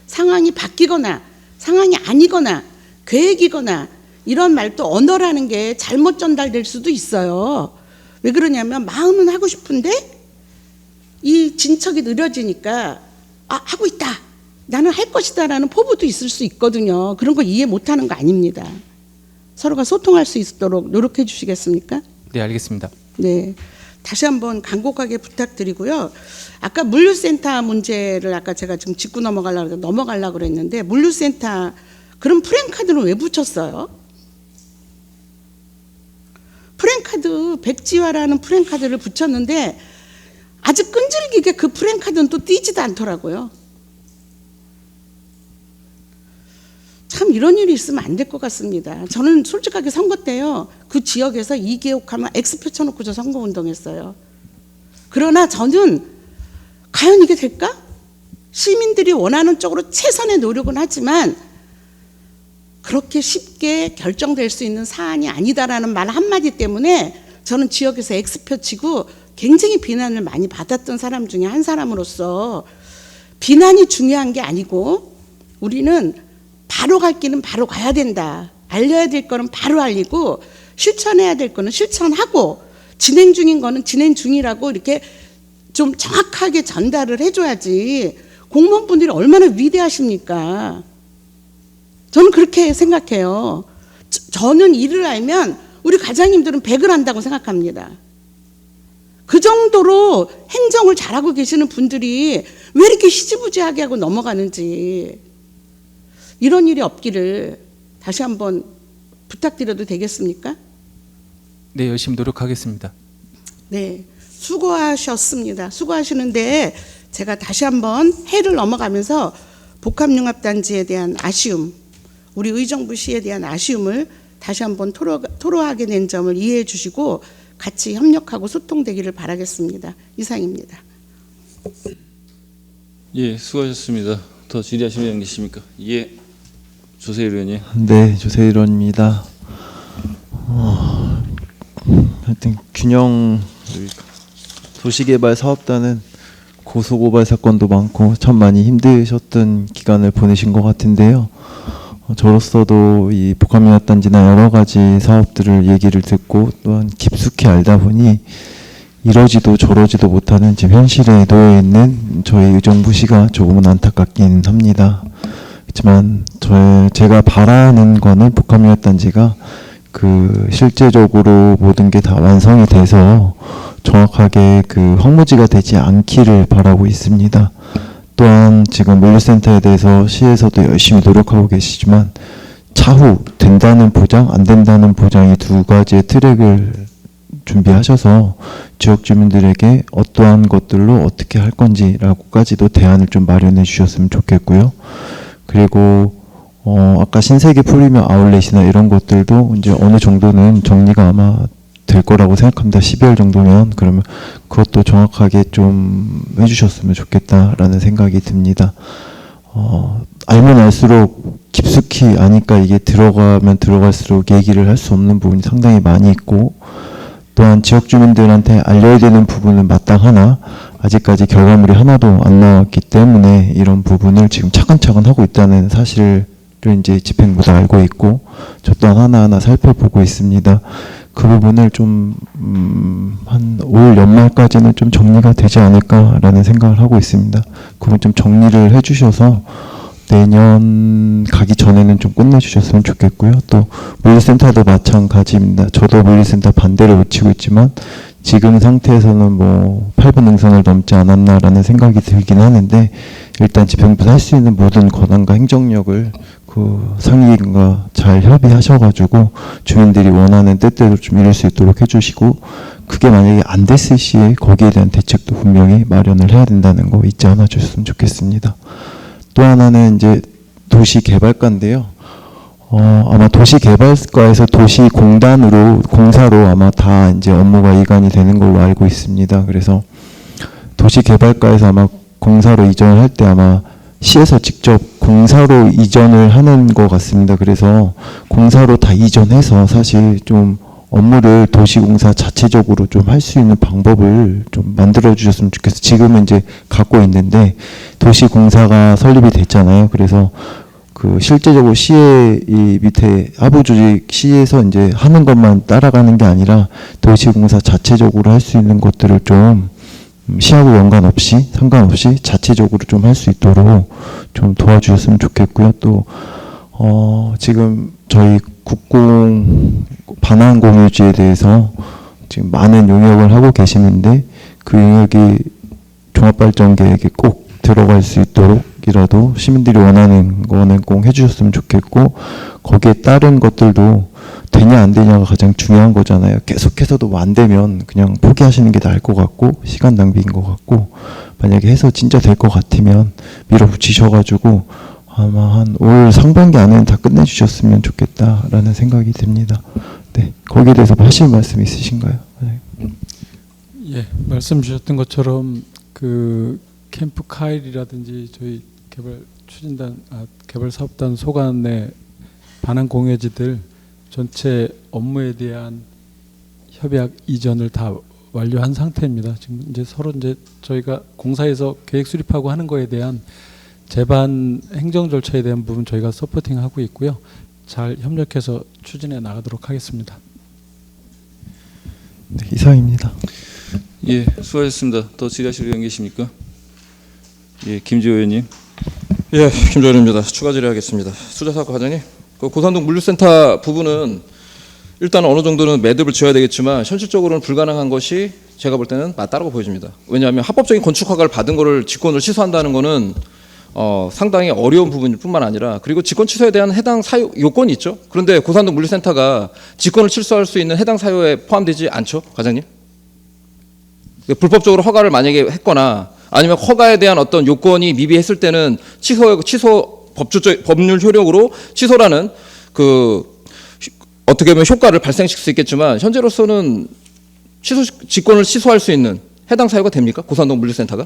상황이 바뀌거나 상황이 아니거나 계획이거나 이런 말도 언어라는 게 잘못 전달될 수도 있어요. 왜 그러냐면 마음은 하고 싶은데 이 진척이 느려지니까 하고 있다. 나는 할 것이다 라는 포부도 있을 수 있거든요. 그런 거 이해 못하는 거 아닙니다. 서로가 소통할 수 있도록 노력해 주시겠습니까? 네, 알겠습니다. 네, 다시 한번 간곡하게 부탁드리고요. 아까 물류센터 문제를 아까 제가 지금 짚고 넘어가려고 그랬는데 물류센터 그럼 프랜카드는 왜 붙였어요? 프랜카드 백지화라는 프랜카드를 붙였는데 아주 끈질기게 그 프랜카드는 또 띄지도 않더라고요. 참 이런 일이 있으면 안 될 것 같습니다. 저는 솔직하게 선거 때요. 그 지역에서 이개옥하면 X표 쳐놓고 저 선거운동했어요. 그러나 저는 과연 이게 될까? 시민들이 원하는 쪽으로 최선의 노력은 하지만 그렇게 쉽게 결정될 수 있는 사안이 아니다라는 말 한마디 때문에 저는 지역에서 X표 치고 굉장히 비난을 많이 받았던 사람 중에 한 사람으로서 비난이 중요한 게 아니고 우리는 바로 갈 길은 바로 가야 된다. 알려야 될 거는 바로 알리고 실천해야 될 거는 실천하고 진행 중인 거는 진행 중이라고 이렇게 좀 정확하게 전달을 해줘야지 공무원분들이 얼마나 위대하십니까? 저는 그렇게 생각해요. 저는 일을 알면 우리 과장님들은 100을 한다고 생각합니다. 그 정도로 행정을 잘하고 계시는 분들이 왜 이렇게 희지부지하게 하고 넘어가는지, 이런 일이 없기를 다시 한번 부탁드려도 되겠습니까? 네, 열심히 노력하겠습니다. 네, 수고하셨습니다. 수고하시는데 제가 다시 한번 해를 넘어가면서 복합융합단지에 대한 아쉬움, 우리 의정부시에 대한 아쉬움을 다시 한번 토로하게 된 점을 이해해 주시고 같이 협력하고 소통되기를 바라겠습니다. 이상입니다. 예, 수고하셨습니다. 더 질의하실 의원 계십니까? 예, 조세일 의원님. 네, 조세일 의원입니다. 하여튼 균형 도시개발 사업단은 고소고발 사건도 많고 참 많이 힘드셨던 기간을 보내신 것 같은데요. 저로서도 이 복합융합단지나 여러 가지 사업들을 얘기를 듣고 또한 깊숙이 알다 보니 이러지도 저러지도 못하는 지금 현실에 놓여 있는 저희 의정부시가 조금은 안타깝긴 합니다. 그렇지만 제가 바라는 거는 복합융합단지가 그 실제적으로 모든 게 다 완성이 돼서 정확하게 그 황무지가 되지 않기를 바라고 있습니다. 또한 지금 물류센터에 대해서 시에서도 열심히 노력하고 계시지만 차후 된다는 보장, 안 된다는 보장이 두 가지의 트랙을 준비하셔서 지역 주민들에게 어떠한 것들로 어떻게 할 건지라고까지도 대안을 좀 마련해 주셨으면 좋겠고요. 그리고 아까 신세계 프리미엄 아울렛이나 이런 것들도 이제 어느 정도는 정리가 아마 될 거라고 생각합니다. 12월 정도면. 그러면 그것도 정확하게 좀 해주셨으면 좋겠다라는 생각이 듭니다. 알면 알수록 깊숙이 아니까 이게 들어가면 들어갈수록 얘기를 할 수 없는 부분이 상당히 많이 있고, 또한 지역 주민들한테 알려야 되는 부분은 마땅하나 아직까지 결과물이 하나도 안 나왔기 때문에 이런 부분을 지금 차근차근 하고 있다는 사실을 이제 집행부도 알고 있고 저 또한 하나하나 살펴보고 있습니다. 그 부분을 좀 한 올 연말까지는 좀 정리가 되지 않을까라는 생각을 하고 있습니다. 그건 좀 정리를 해주셔서 내년 가기 전에는 좀 끝내주셨으면 좋겠고요. 또 물류센터도 마찬가지입니다. 저도 물류센터 반대를 외치고 있지만 지금 상태에서는 뭐 8분 능선을 넘지 않았나라는 생각이 들긴 하는데, 일단 집행부에서 할 수 있는 모든 권한과 행정력을 그 상위인과 잘 협의하셔가지고 주민들이 원하는 뜻대로 좀 이룰 수 있도록 해주시고, 그게 만약에 안 됐을 시에 거기에 대한 대책도 분명히 마련을 해야 된다는 거 잊지 않아 주셨으면 좋겠습니다. 또 하나는 이제 도시개발과인데요. 아마 도시개발과에서 도시공단으로 공사로 아마 다 이제 업무가 이관이 되는 걸로 알고 있습니다. 그래서 도시개발과에서 아마 공사로 이전을 할 때 아마 시에서 직접 공사로 이전을 하는 것 같습니다. 그래서 공사로 다 이전해서 사실 좀 업무를 도시공사 자체적으로 좀 할 수 있는 방법을 좀 만들어 주셨으면 좋겠어요. 지금은 이제 갖고 있는데 도시공사가 설립이 됐잖아요. 그래서 그 실제적으로 시의 이 밑에 하부 조직 시에서 이제 하는 것만 따라가는 게 아니라 도시공사 자체적으로 할 수 있는 것들을 좀 시하고 상관없이 자체적으로 좀 할 수 있도록 좀 도와주셨으면 좋겠고요. 또 지금 저희 국공 반환 공유지에 대해서 지금 많은 용역을 하고 계시는데 그 용역이 종합발전 계획에 꼭 들어갈 수 있도록이라도 시민들이 원하는 거는 꼭 해주셨으면 좋겠고, 거기에 따른 것들도 되냐 안 되냐가 가장 중요한 거잖아요. 계속해서도 뭐 안 되면 그냥 포기하시는 게 나을 것 같고 시간 낭비인 것 같고, 만약에 해서 진짜 될 것 같으면 밀어붙이셔가지고 아마 한 올 상반기 안에는 다 끝내주셨으면 좋겠다라는 생각이 듭니다. 네, 거기에 대해서 하실 말씀 있으신가요? 네. 예, 말씀 주셨던 것처럼 그 캠프 카일이라든지 저희 개발 사업단 소관의 반환 공여지들 전체 업무에 대한 협약 이전을 다 완료한 상태입니다. 지금 이제 서로 이제 저희가 공사에서 계획 수립하고 하는 거에 대한 제반 행정 절차에 대한 부분 저희가 서포팅하고 있고요. 잘 협력해서 추진해 나가도록 하겠습니다. 네, 이상입니다. 예, 수고하셨습니다. 더 질의하실 의원 계십니까? 예, 김지호 의원님. 예, 김조현입니다. 추가 질의하겠습니다. 수자사과 과장님, 그 고산동 물류센터 부분은 일단 어느 정도는 매듭을 지어야 되겠지만 현실적으로는 불가능한 것이 제가 볼 때는 맞다라고 보여집니다. 왜냐하면 합법적인 건축 허가를 받은 거를 직권을 취소한다는 거는 상당히 어려운 부분일 뿐만 아니라, 그리고 직권 취소에 대한 해당 사유 요건이 있죠. 그런데 고산동 물류센터가 직권을 취소할 수 있는 해당 사유에 포함되지 않죠, 과장님? 불법적으로 허가를 만약에 했거나 아니면 허가에 대한 어떤 요건이 미비했을 때는 취소 법률 효력으로 취소라는 그 어떻게 보면 효과를 발생시킬 수 있겠지만, 현재로서는 직권을 취소할 수 있는 해당 사유가 됩니까? 고산동 물류센터가?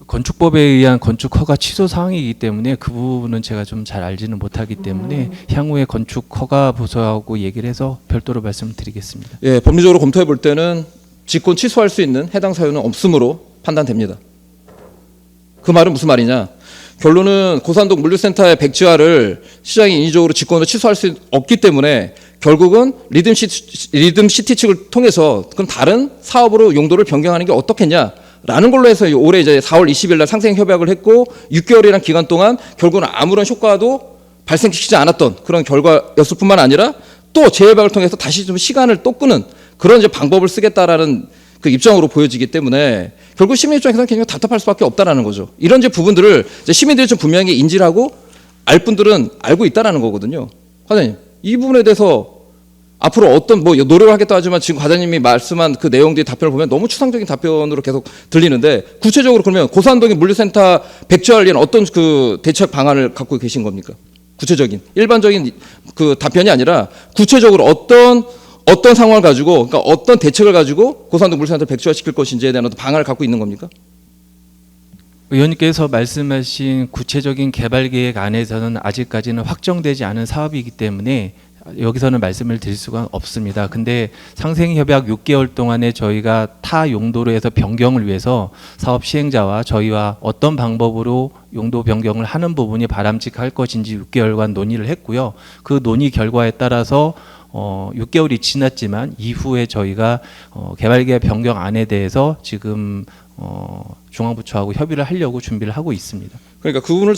건축법에 의한 건축 허가 취소 사항이기 때문에 그 부분은 제가 좀 잘 알지는 못하기 때문에 향후에 건축 허가 부서하고 얘기를 해서 별도로 말씀을 드리겠습니다. 예, 법리적으로 검토해 볼 때는 직권 취소할 수 있는 해당 사유는 없음으로 판단됩니다. 그 말은 무슨 말이냐? 결론은 고산동 물류센터의 백지화를 시장이 인위적으로 직권을 취소할 수 없기 때문에 결국은 리듬시티 측을 통해서 그럼 다른 사업으로 용도를 변경하는 게 어떻겠냐라는 걸로 해서 올해 이제 4월 20일 날 상생 협약을 했고 6개월이라는 기간 동안 결국은 아무런 효과도 발생시키지 않았던 그런 결과였을 뿐만 아니라 또 재협약을 통해서 다시 좀 시간을 또 끄는 그런 이제 방법을 쓰겠다라는 그 입장으로 보여지기 때문에 결국 시민 입장에서는 굉장히 답답할 수밖에 없다라는 거죠. 이런 이제 부분들을 이제 시민들이 좀 분명히 인지를 하고 알 분들은 알고 있다라는 거거든요. 과장님, 이 부분에 대해서 앞으로 어떤 뭐 노력을 하겠다 하지만 지금 과장님이 말씀한 그 내용들의 답변을 보면 너무 추상적인 답변으로 계속 들리는데, 구체적으로 그러면 고산동의 물류센터 백지화를 위한 어떤 그 대책 방안을 갖고 계신 겁니까? 구체적인 일반적인 그 답변이 아니라 구체적으로 어떤 상황을 가지고, 그러니까 어떤 대책을 가지고 고산동 물류센터를 백지화시킬 것인지에 대한 어떤 방안을 갖고 있는 겁니까? 의원님께서 말씀하신 구체적인 개발 계획 안에서는 아직까지는 확정되지 않은 사업이기 때문에 여기서는 말씀을 드릴 수가 없습니다. 근데 상생협약 6개월 동안에 저희가 타 용도로 해서 변경을 위해서 사업 시행자와 저희와 어떤 방법으로 용도 변경을 하는 부분이 바람직할 것인지 6개월간 논의를 했고요. 그 논의 결과에 따라서 6개월이 지났지만 이후에 저희가 개발계획 변경안에 대해서 지금 중앙부처하고 협의를 하려고 준비를 하고 있습니다. 그러니까 그 부분을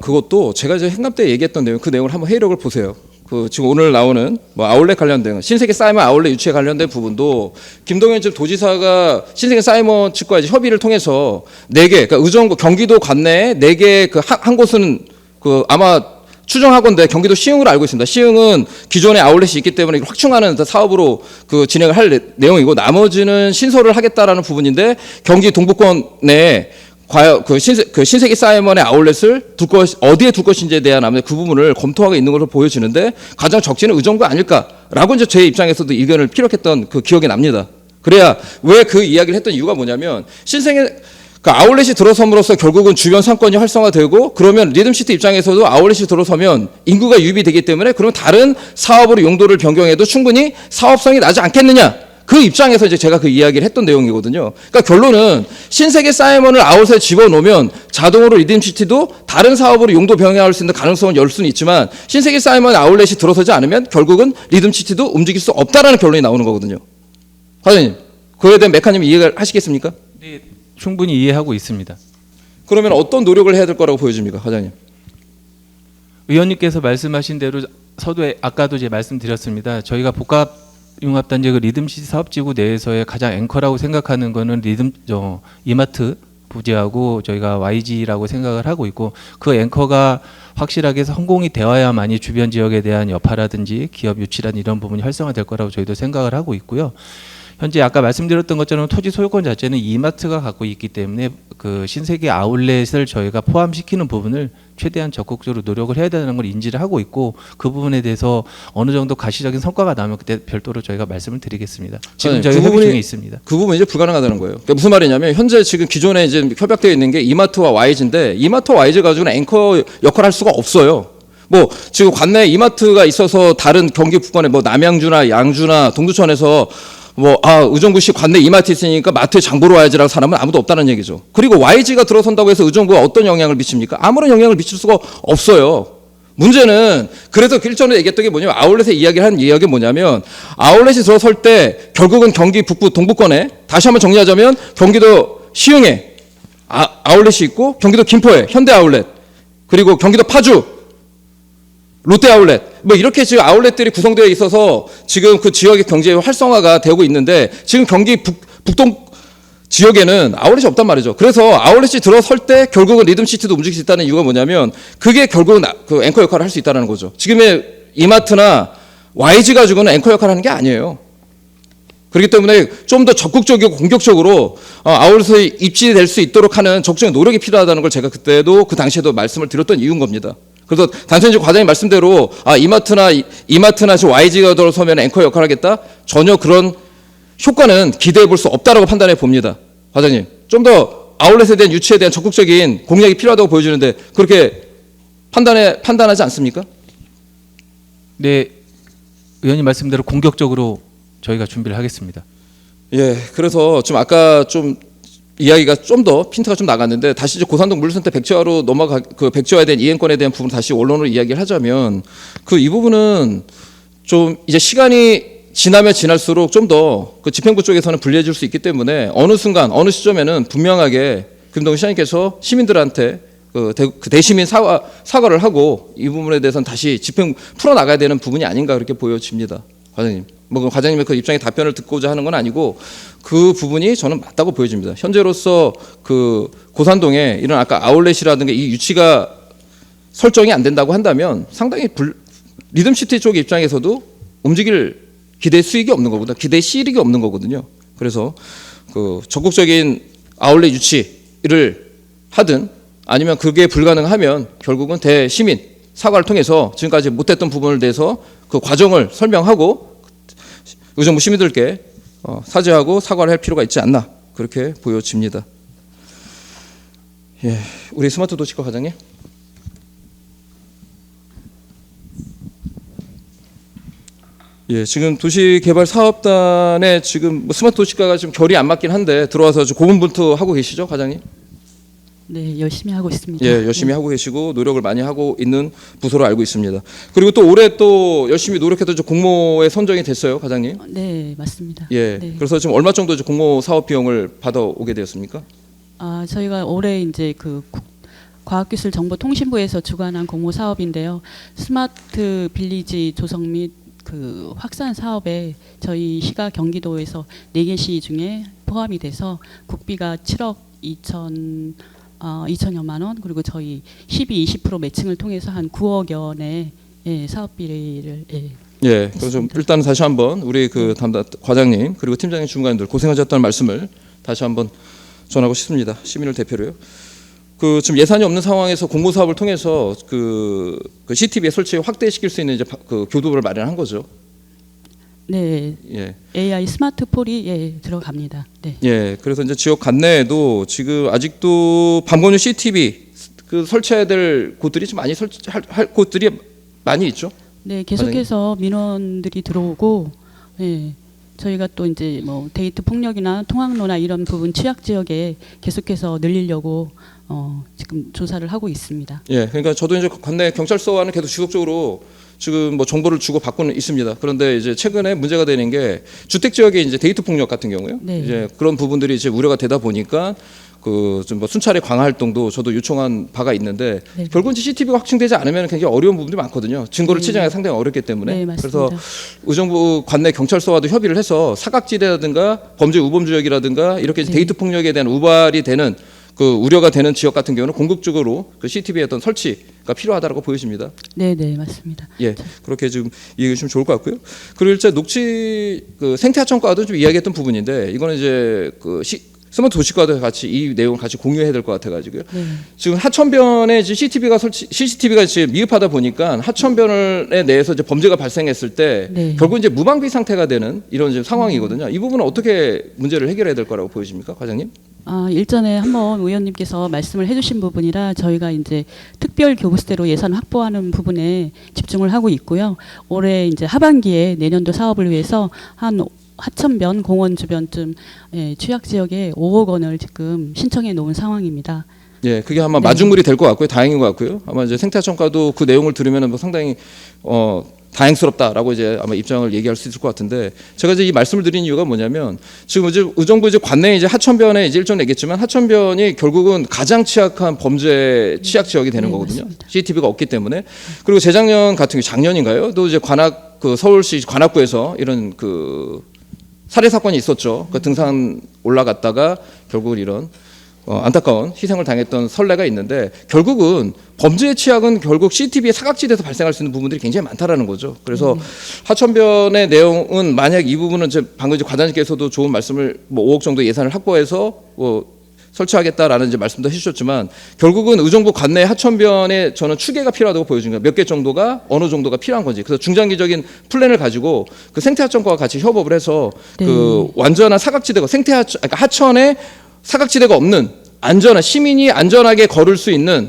그것도 제가 이제 행감 때 얘기했던 내용, 그 내용을 한번 회의록을 보세요. 그 지금 오늘 나오는 뭐 아울렛 관련된 신세계 사이먼 아울렛 유치에 관련된 부분도 김동연 집 도지사가 신세계 사이먼 측과 이제 협의를 통해서 4개, 그러니까 의정부 경기도 관내에 4개 그 한 곳은 그 아마 추정하건대 경기도 시흥으로 알고 있습니다. 시흥은 기존에 아울렛이 있기 때문에 확충하는 사업으로 그 진행을 할 내용이고, 나머지는 신설을 하겠다라는 부분인데, 경기 동부권 내에 과연 그 신세계 사이먼의 아울렛을 어디에 둘 것인지에 대한 아마 그 부분을 검토하고 있는 것으로 보여지는데, 가장 적지는 의정부 아닐까라고 이제 제 입장에서도 의견을 피력했던 그 기억이 납니다. 그래야 왜 그 이야기를 했던 이유가 뭐냐면, 신세계 그 아울렛이 들어섬으로써 결국은 주변 상권이 활성화되고, 그러면 리듬시티 입장에서도 아울렛이 들어서면 인구가 유입이 되기 때문에 그러면 다른 사업으로 용도를 변경해도 충분히 사업성이 나지 않겠느냐, 그 입장에서 이제 제가 그 이야기를 했던 내용이거든요. 그러니까 결론은 신세계 사이먼을 아울렛에 집어넣으면 자동으로 리듬시티도 다른 사업으로 용도 변경할 수 있는 가능성은 열 수는 있지만, 신세계 사이먼 아울렛이 들어서지 않으면 결국은 리듬시티도 움직일 수 없다라는 결론이 나오는 거거든요. 과장님, 그에 대한 메커니즘 이해를 하시겠습니까? 네, 충분히 이해하고 있습니다. 그러면 어떤 노력을 해야 될 거라고 보여집니까, 과장님? 의원님께서 말씀하신 대로 서두에 아까도 이제 말씀드렸습니다. 저희가 복합융합단지 그 리듬시티 사업지구 내에서의 가장 앵커라고 생각하는 거는 이마트 부지하고 저희가 YG라고 생각을 하고 있고, 그 앵커가 확실하게 성공이 되어야만이 주변 지역에 대한 여파라든지 기업 유치라는 이런 부분이 활성화될 거라고 저희도 생각을 하고 있고요. 현재 아까 말씀드렸던 것처럼 토지 소유권 자체는 이마트가 갖고 있기 때문에 그 신세계 아울렛을 저희가 포함시키는 부분을 최대한 적극적으로 노력을 해야 되는 걸 인지를 하고 있고, 그 부분에 대해서 어느 정도 가시적인 성과가 나면 그때 별도로 저희가 말씀을 드리겠습니다. 지금 저희 협의 중에 있습니다. 그 부분이 이제 불가능하다는 거예요. 그러니까 무슨 말이냐면, 현재 지금 기존에 이제 협약되어 있는 게 이마트와 YG인데, 이마트와 YG 가지고는 앵커 역할을 할 수가 없어요. 뭐 지금 관내에 이마트가 있어서 다른 경기 부근에 뭐 남양주나 양주나 동두천에서 의정부시 관내 이마트 있으니까 마트에 장 보러 와야지라는 사람은 아무도 없다는 얘기죠. 그리고 YG가 들어선다고 해서 의정부가 어떤 영향을 미칩니까? 아무런 영향을 미칠 수가 없어요. 문제는 그래서 일전에 얘기했던 게 뭐냐면 아울렛의 이야기를 한 이야기가 뭐냐면 아울렛이 들어설 때 결국은 경기 북부 동부권에 다시 한번 정리하자면 경기도 시흥에 아울렛이 있고 경기도 김포에 현대 아울렛 그리고 경기도 파주 롯데 아울렛 뭐 이렇게 지금 아울렛들이 구성되어 있어서 지금 그 지역의 경제 활성화가 되고 있는데 지금 경기 북동 지역에는 아울렛이 없단 말이죠. 그래서 아울렛이 들어설 때 결국은 리듬시티도 움직일 수 있다는 이유가 뭐냐면 그게 결국은 그 앵커 역할을 할 수 있다는 거죠. 지금의 이마트나 YG 가지고는 앵커 역할을 하는 게 아니에요. 그렇기 때문에 좀 더 적극적이고 공격적으로 아울렛에 입지될 수 있도록 하는 적극적인 노력이 필요하다는 걸 제가 그때도 그 당시에도 말씀을 드렸던 이유인 겁니다. 그래서 단순히 과장님 말씀대로 이마트나 지금 YG가 들어서면 앵커 역할을 하겠다? 전혀 그런 효과는 기대해 볼 수 없다라고 판단해 봅니다. 과장님, 좀 더 아울렛에 대한 유치에 대한 적극적인 공략이 필요하다고 보여지는데 그렇게 판단하지 않습니까? 네, 의원님 말씀대로 공격적으로 저희가 준비를 하겠습니다. 예, 그래서 좀 아까 좀 이야기가 좀 더 핀트가 좀 나갔는데 다시 이제 고산동 물류센터 백지화로 그 백지화에 대한 이행권에 대한 부분 다시 원론으로 이야기를 하자면 그 이 부분은 좀 이제 시간이 지나면 지날수록 좀 더 그 집행부 쪽에서는 불리해질 수 있기 때문에 어느 순간 어느 시점에는 분명하게 김동연 시장님께서 시민들한테 그 대시민 사과를 하고 이 부분에 대해서는 다시 집행 풀어 나가야 되는 부분이 아닌가 그렇게 보여집니다, 과장님. 뭐 과장님의 그 입장의 답변을 듣고자 하는 건 아니고 그 부분이 저는 맞다고 보여집니다. 현재로서 그 고산동에 이런 아까 아울렛이라든가 이 유치가 설정이 안 된다고 한다면 상당히 리듬시티 쪽 입장에서도 움직일 기대 수익이 없는 거거든요. 기대 실익이 없는 거거든요. 그래서 그 적극적인 아울렛 유치를 하든 아니면 그게 불가능하면 결국은 대시민 사과를 통해서 지금까지 못했던 부분을 대해서 그 과정을 설명하고 의정부 시민들께 사죄하고 사과를 할 필요가 있지 않나 그렇게 보여집니다. 예, 우리 스마트 도시과 과장님. 예, 지금 도시개발사업단에 지금 뭐 스마트 도시과가 지금 결이 안 맞긴 한데 들어와서 고군분투 하고 계시죠, 과장님? 네, 열심히 하고 있습니다. 예, 열심히 하고 계시고 노력을 많이 하고 있는 부서로 알고 있습니다. 그리고 또 올해 또 열심히 노력해서 공모에 선정이 됐어요, 과장님? 네, 맞습니다. 예, 네. 그래서 지금 얼마 정도 공모 사업 비용을 받아오게 되었습니까? 저희가 올해 이제 그 과학기술정보통신부에서 주관한 공모 사업인데요. 스마트 빌리지 조성 및 그 확산 사업에 저희 시가 경기도에서 4개 시 중에 포함이 돼서 국비가 7억 2천여만 원 그리고 저희 12-20% 매칭을 통해서 한 9억 원의 사업비를 예, 그래서 좀 일단 다시 한번 우리 그 담당 과장님 그리고 팀장님 중간들 고생하셨다는 말씀을 다시 한번 전하고 싶습니다. 시민을 대표로요. 그 지금 예산이 없는 상황에서 공모 사업을 통해서 그 CCTV에 설치 확대시킬 수 있는 이제 그 교도를 마련한 거죠. 네, 예. AI 스마트 폴이 들어갑니다. 네. 예, 그래서 이제 지역 관내에도 지금 아직도 밤검열 CCTV 그 설치해야 될 곳들이 좀 많이 설치할 곳들이 많이 있죠. 네, 계속해서 민원들이 들어오고, 저희가 또 이제 뭐 데이트 폭력이나 통학로나 이런 부분 취약 지역에 계속해서 늘리려고 지금 조사를 하고 있습니다. 예, 그러니까 저도 이제 관내 경찰서와는 계속 지속적으로 지금 뭐 정보를 주고 받고는 있습니다. 그런데 이제 최근에 문제가 되는 게 주택 지역의 이제 데이트 폭력 같은 경우요. 네. 이제 그런 부분들이 이제 우려가 되다 보니까 그 좀 뭐 순찰의 강화 활동도 저도 요청한 바가 있는데 네. 결국은 CCTV가 확충되지 않으면 굉장히 어려운 부분들이 많거든요. 증거를 네. 취재하기가 상당히 어렵기 때문에. 네, 맞습니다. 그래서 의정부 관내 경찰서와도 협의를 해서 사각지대라든가 범죄 우범 지역이라든가 이렇게 네. 데이트 폭력에 대한 우발이 되는 그 우려가 되는 지역 같은 경우는 공격적으로 그 CCTV의 어떤 설치가 필요하다고 보여집니다. 네, 네, 맞습니다. 예, 그렇게 좀 이해해 주시면 좋을 것 같고요. 그리고 일제 녹지 그 생태하천과도 좀 이야기했던 부분인데 이거는 이제 그 스마트 도시과도 같이 이 내용을 같이 공유해야 될 것 같아가지고요. 네. 지금 지금 하천변에 CCTV가 이제 미흡하다 보니까 하천변에 내에서 이제 범죄가 발생했을 때 네. 결국 이제 무방비 상태가 되는 이런 이제 상황이거든요. 이 부분은 어떻게 문제를 해결해야 될 거라고 보여집니까, 과장님? 일전에 한번 의원님께서 말씀을 해주신 부분이라 저희가 이제 특별 교부세로 예산 확보하는 부분에 집중을 하고 있고요. 올해 이제 하반기에 내년도 사업을 위해서 한 하천변 공원 주변쯤 취약 지역에 5억 원을 지금 신청해 놓은 상황입니다. 예, 그게 아마 마중물이 될 것 같고요. 다행인 것 같고요. 아마 이제 생태하천과도 그 내용을 들으면 뭐 상당히 다행스럽다라고 이제 아마 입장을 얘기할 수 있을 것 같은데, 제가 이제 이 말씀을 드린 이유가 뭐냐면, 지금 이제 의정부 이제 관내 이제 하천변에 이제 일정 내겠지만, 하천변이 결국은 가장 취약한 범죄 취약 지역이 되는 거거든요. 맞습니다. CCTV가 없기 때문에. 그리고 재작년 같은 경우, 작년인가요? 또 이제 그 서울시 관악구에서 이런 그 살해 사건이 있었죠. 그 등산 올라갔다가 결국은 이런 안타까운 희생을 당했던 선례가 있는데, 결국은 범죄의 취약은 결국 CCTV의 사각지대에서 발생할 수 있는 부분들이 굉장히 많다라는 거죠. 그래서 하천변의 내용은, 만약 이 부분은 방금 이제 과장님께서도 좋은 말씀을, 뭐 5억 정도 예산을 확보해서 설치하겠다라는 이제 말씀도 해주셨지만, 결국은 의정부 관내 하천변에 저는 추계가 필요하다고 보여집니다. 몇 개 정도가 어느 정도가 필요한 건지. 그래서 중장기적인 플랜을 가지고 그 생태하천과와 같이 협업을 해서 그 완전한 사각지대가 그러니까 하천에 사각지대가 없는 안전한, 시민이 안전하게 걸을 수 있는,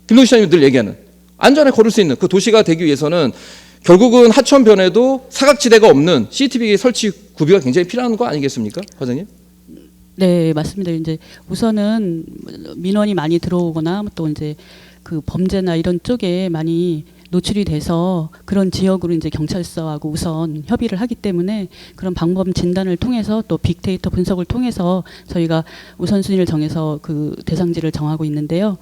김동희 시장님이 늘 얘기하는 안전하게 걸을 수 있는 그 도시가 되기 위해서는 결국은 하천변에도 사각지대가 없는 CCTV 설치 구비가 굉장히 필요한 거 아니겠습니까, 과장님? 네, 맞습니다. 이제 우선은 민원이 많이 들어오거나 또 이제 그 범죄나 이런 쪽에 많이 노출이 돼서 그런 지역으로 이제 경찰서하고 우선 협의를 하기 때문에, 그런 방법 진단을 통해서 또 빅데이터 분석을 통해서 저희가 우선순위를 정해서 그 대상지를 정하고 있는데요.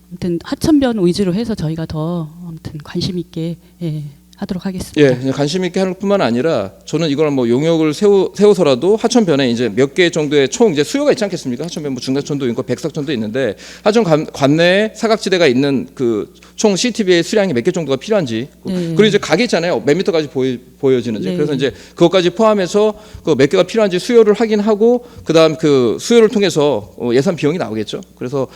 아무튼 하천변 위주로 해서 저희가 더 아무튼 관심 있게 하도록 하겠습니다. 예, 그냥 관심 있게 하는 뿐만 아니라, 저는 이걸 뭐 용역을 세워서라도 하천변에 이제 몇 개 정도의 총 이제 수요가 있지 않겠습니까? 하천변 뭐 중사천도 있고 백석천도 있는데, 하천 관내에 사각지대가 있는 그 총 CCTV의 수량이 몇 개 정도가 필요한지, 그리고 이제 각이 있잖아요. 몇 미터까지 보여지는지. 네. 그래서 이제 그것까지 포함해서 그 몇 개가 필요한지 수요를 확인하고, 그다음 그 수요를 통해서 예산 비용이 나오겠죠. 그래서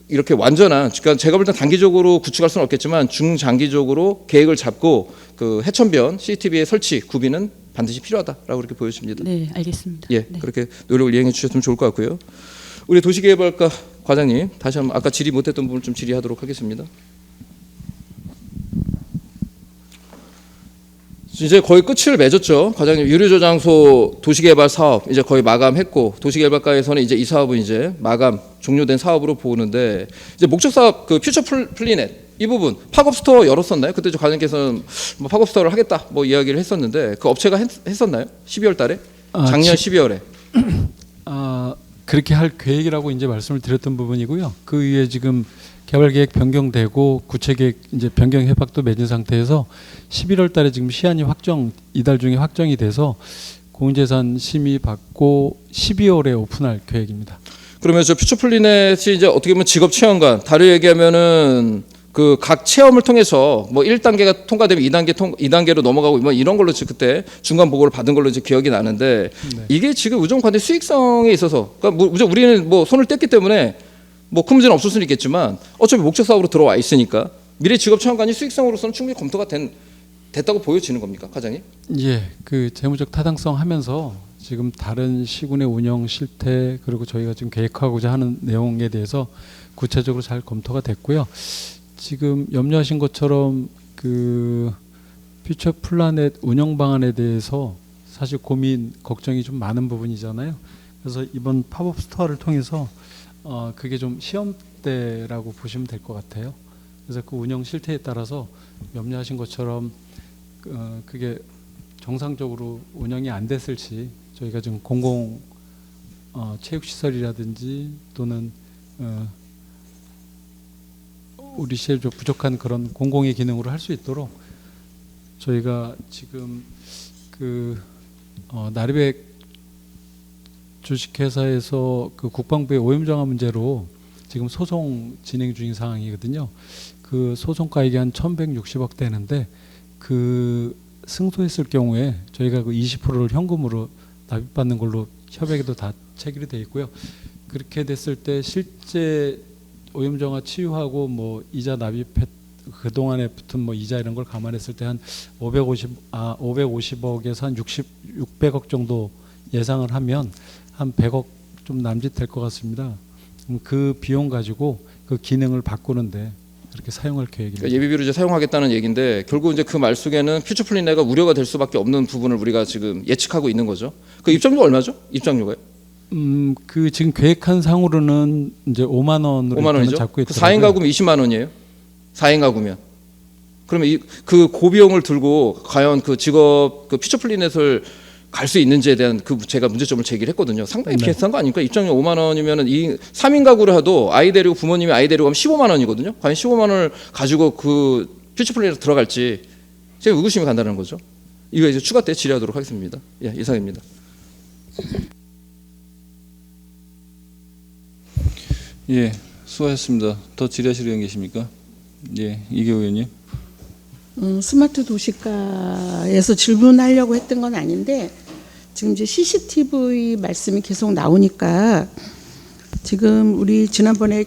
이렇게 완전한, 그러니까 제가 볼 때 단기적으로 구축할 수는 없겠지만 중장기적으로 계획을 잡고 그 해천변 CCTV의 설치 구비는 반드시 필요하다라고 그렇게 보여집니다. 네, 알겠습니다. 예, 네. 그렇게 노력을 이행해 주셨으면 좋을 것 같고요. 우리 도시개발과 과장님, 다시 한번 아까 질의 못했던 부분을 좀 질의하도록 하겠습니다. 이제 거의 끝을 맺었죠, 과장님. 유류저장소 도시개발 사업 이제 거의 마감했고, 도시개발과에서는 이제 이 사업은 이제 마감 종료된 사업으로 보는데, 이제 목적 사업 그 퓨처 플리넷 이 부분 팝업 스토어 열었었나요? 그때 과장님께서는 뭐 팝업 스토어를 하겠다 뭐 이야기를 했었는데, 그 업체가 했었나요? 12월달에 작년 12월에. 그렇게 할 계획이라고 이제 말씀을 드렸던 부분이고요. 그 위에 지금 개발 계획 변경되고 구체 계획 이제 변경 협약도 맺은 상태에서 11월 달에 지금 시한이 이달 중에 확정이 돼서 공제산 심의 받고 12월에 오픈할 계획입니다. 그러면 저 퓨처플리넷이 이제 어떻게 보면 직업 체험관, 다르게 얘기하면은 그 각 체험을 통해서 뭐 1단계가 통과되면 2단계로 넘어가고 뭐 이런 걸로 그때 중간 보고를 받은 걸로 이제 기억이 나는데, 네. 이게 지금 의정부관대 수익성에 있어서, 그러니까 우리는 뭐 손을 뗐기 때문에 뭐 큰 문제는 없을 수는 있겠지만, 어차피 목적 사업으로 들어와 있으니까 미래 직업 체험관이 수익성으로서는 충분히 검토가 됐다고 보여지는 겁니까, 과장님? 예, 그 재무적 타당성 하면서 지금 다른 시군의 운영 실태, 그리고 저희가 지금 계획하고자 하는 내용에 대해서 구체적으로 잘 검토가 됐고요. 지금 염려하신 것처럼 그 퓨처 플라넷 운영 방안에 대해서 사실 고민, 걱정이 좀 많은 부분이잖아요. 그래서 이번 팝업 스토어를 통해서 그게 좀 시험대라고 보시면 될 것 같아요. 그래서 그 운영 실태에 따라서 염려하신 것처럼 그게 정상적으로 운영이 안 됐을지, 저희가 지금 공공 체육시설이라든지 또는 우리 시에 좀 부족한 그런 공공의 기능으로 할 수 있도록 저희가 지금 그 나르백 주식회사에서 그 국방부의 오염정화 문제로 지금 소송 진행 중인 상황이거든요. 그 소송가액이 한 1,160억 되는데, 그 승소했을 경우에 저희가 그 20%를 현금으로 납입받는 걸로 협약에도 다 체결이 돼 있고요. 그렇게 됐을 때 실제 오염정화 치유하고 뭐 이자 납입했 그 동안에 붙은 뭐 이자 이런 걸 감안했을 때 한 550억에서 한 600억 정도 예상을 하면 한 100억 좀 남짓될 것 같습니다. 그 비용 가지고 그 기능을 바꾸는데 그렇게 사용할 계획입니다. 그러니까 예비비로 이제 사용하겠다는 얘기인데, 결국 이제 그 말 속에는 퓨처플리넷가 우려가 될 수밖에 없는 부분을 우리가 지금 예측하고 있는 거죠. 그 입장료 얼마죠? 입장료가요? 그 지금 계획한 상으로는 이제 5만 원으로 5만 원이죠. 잡고 그 있더라고요. 4인 가구면 20만 원이에요. 4인 가구면. 그러면 그 고비용을 들고 과연 그 직업 그 퓨처플리넷을 갈 수 있는지에 대한 그 제가 문제점을 제기를 했거든요. 상당히 네. 비싼 거 아닙니까? 입장료 5만 원이면은 이 3인 가구를 해도 아이 데리고 부모님이 아이 데리고 가면 15만 원이거든요. 과연 15만 원을 가지고 그 퓨처플리넷 들어갈지 제가 의구심이 간다는 거죠. 이거 이제 추가 때 질의하도록 하겠습니다. 예, 이상입니다. 예, 수고하셨습니다. 더 질의하실 의원 계십니까? 예, 이계호 의원님. 스마트 도시가에서 질문하려고 했던 건 아닌데 지금 이제 CCTV 말씀이 계속 나오니까 지금 우리 지난번에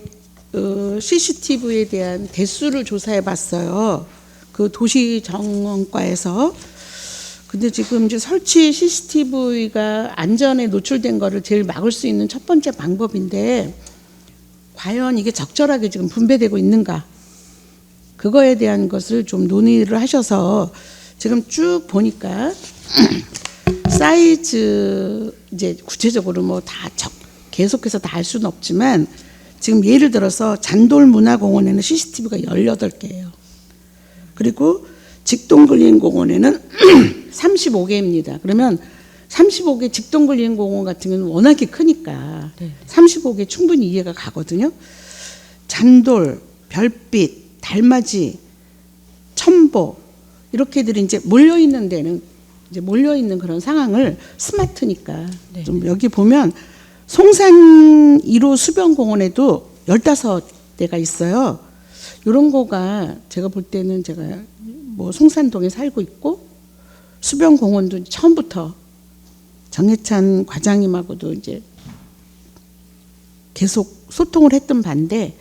CCTV에 대한 대수를 조사해 봤어요. 그 도시정원과에서. 근데 지금 이제 설치 CCTV가 안전에 노출된 거를 제일 막을 수 있는 첫 번째 방법인데 과연 이게 적절하게 지금 분배되고 있는가? 그거에 대한 것을 좀 논의를 하셔서 지금 쭉 보니까 사이즈 이제 구체적으로 뭐 다 계속해서 다 알 수는 없지만 지금 예를 들어서 잔돌 문화공원에는 CCTV가 18개예요. 그리고 직동근린공원에는 35개입니다. 그러면 35개 직동근린공원 같은 경우는 워낙에 크니까 35개 충분히 이해가 가거든요. 잔돌, 별빛, 달맞이, 첨보 이렇게들이 이제 몰려 있는 데는 이제 몰려 있는 그런 상황을 스마트니까 네. 좀 여기 보면 송산 1호 수변공원에도 15대가 있어요. 이런 거가 제가 볼 때는 제가 뭐 송산동에 살고 있고 수변공원도 처음부터 정해찬 과장님하고도 이제 계속 소통을 했던 반데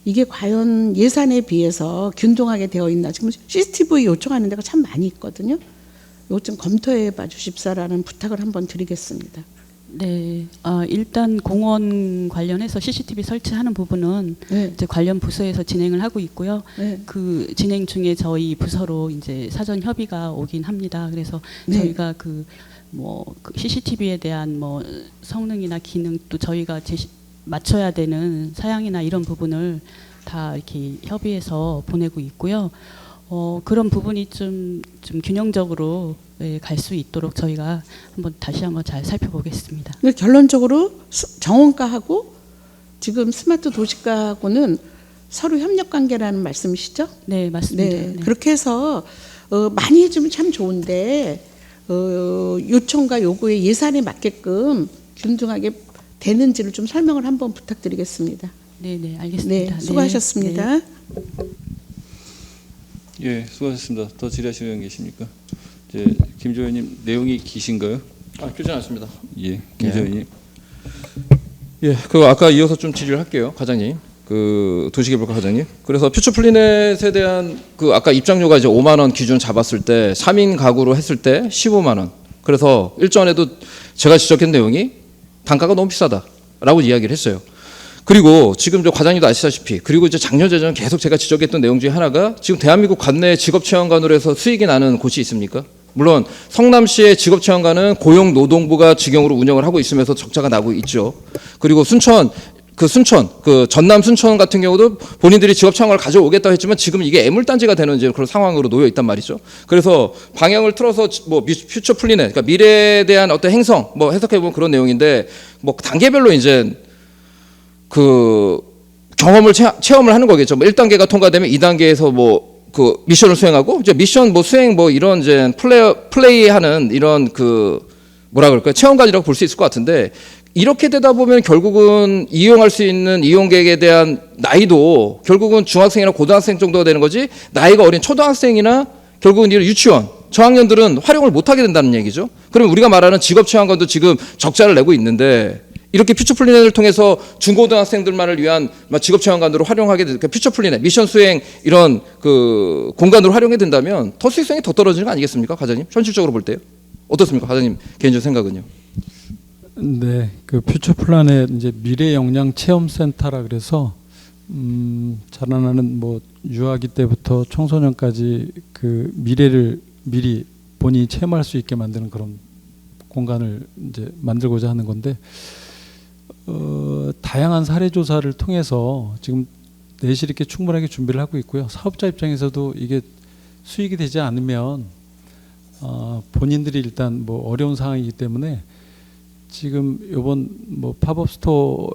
이게 과연 예산에 비해서 균등하게 되어 있나. 지금 CCTV 요청하는 데가 참 많이 있거든요. 이것 좀 검토해 봐 주십사라는 부탁을 한번 드리겠습니다. 네, 일단 공원 관련해서 CCTV 설치하는 부분은 네. 이제 관련 부서에서 진행을 하고 있고요. 네. 그 진행 중에 저희 부서로 이제 사전 협의가 오긴 합니다. 그래서 네. 저희가 그 CCTV에 대한 뭐 성능이나 기능 또 저희가 맞춰야 되는 사양이나 이런 부분을 다 이렇게 협의해서 보내고 있고요. 그런 부분이 좀 균형적으로 갈 수 있도록 저희가 다시 한번 잘 살펴보겠습니다. 결론적으로 정원가하고 지금 스마트 도시가하고는 서로 협력 관계라는 말씀이시죠? 네, 맞습니다. 네, 네. 그렇게 해서 많이 해주면 참 좋은데 요청과 요구의 예산에 맞게끔 균등하게 되는지를 좀 설명을 한번 부탁드리겠습니다. 네, 알겠습니다. 네, 수고하셨습니다. 네. 예, 수고하셨습니다. 더 질의하실 의원 계십니까? 이제 김조 의원님 내용이 기신가요? 길지 않습니다. 예, 김조 의원님. 예, 그 아까 이어서 좀 질의를 할게요, 과장님. 그 도시개발과 과장님. 그래서 퓨처플리넷에 대한 그 아까 입장료가 이제 5만 원 기준 잡았을 때 3인 가구로 했을 때 15만 원. 그래서 일전에도 제가 지적한 내용이 단가가 너무 비싸다라고 이야기를 했어요. 그리고 지금 저 과장님도 아시다시피 그리고 이제 작년 재정 계속 제가 지적했던 내용 중에 하나가 지금 대한민국 관내 직업체험관으로 해서 수익이 나는 곳이 있습니까? 물론 성남시의 직업체험관은 고용노동부가 직영으로 운영을 하고 있으면서 적자가 나고 있죠. 그리고 순천 전남 순천 같은 경우도 본인들이 직업체험관을 가져오겠다고 했지만 지금 이게 애물단지가 되는 이제 그런 상황으로 놓여 있단 말이죠. 그래서 방향을 틀어서 뭐 퓨처플리넷, 그러니까 미래에 대한 어떤 행성, 뭐 해석해 보면 그런 내용인데 뭐 단계별로 이제 그 경험을 체험을 하는 거겠죠. 뭐 1단계가 통과되면 2단계에서 뭐 그 미션을 수행하고 이제 미션 뭐 수행 뭐 이런 이제 플레이하는 이런 그 뭐라 그럴까요? 체험관이라고 볼 수 있을 것 같은데 이렇게 되다 보면 결국은 이용할 수 있는 이용객에 대한 나이도 결국은 중학생이나 고등학생 정도가 되는 거지 나이가 어린 초등학생이나 결국은 이런 유치원 저학년들은 활용을 못하게 된다는 얘기죠. 그러면 우리가 말하는 직업체험관도 지금 적자를 내고 있는데 이렇게 퓨처플리넷을 통해서 중고등학생들만을 위한 직업체험관으로 활용하게 되니까 퓨처플리넷, 미션 수행 이런 그 공간으로 활용이 된다면 더 수익성이 더 떨어지는 거 아니겠습니까, 과장님? 현실적으로 볼 때요. 어떻습니까, 과장님 개인적 생각은요? 네, 그 퓨처플랜의 이제 미래 역량 체험 센터라 그래서 자라나는 뭐 유아기 때부터 청소년까지 그 미래를 미리 본인이 체험할 수 있게 만드는 그런 공간을 이제 만들고자 하는 건데 다양한 사례 조사를 통해서 지금 내실 있게 충분하게 준비를 하고 있고요. 사업자 입장에서도 이게 수익이 되지 않으면 본인들이 일단 뭐 어려운 상황이기 때문에 지금 이번 뭐 팝업 스토어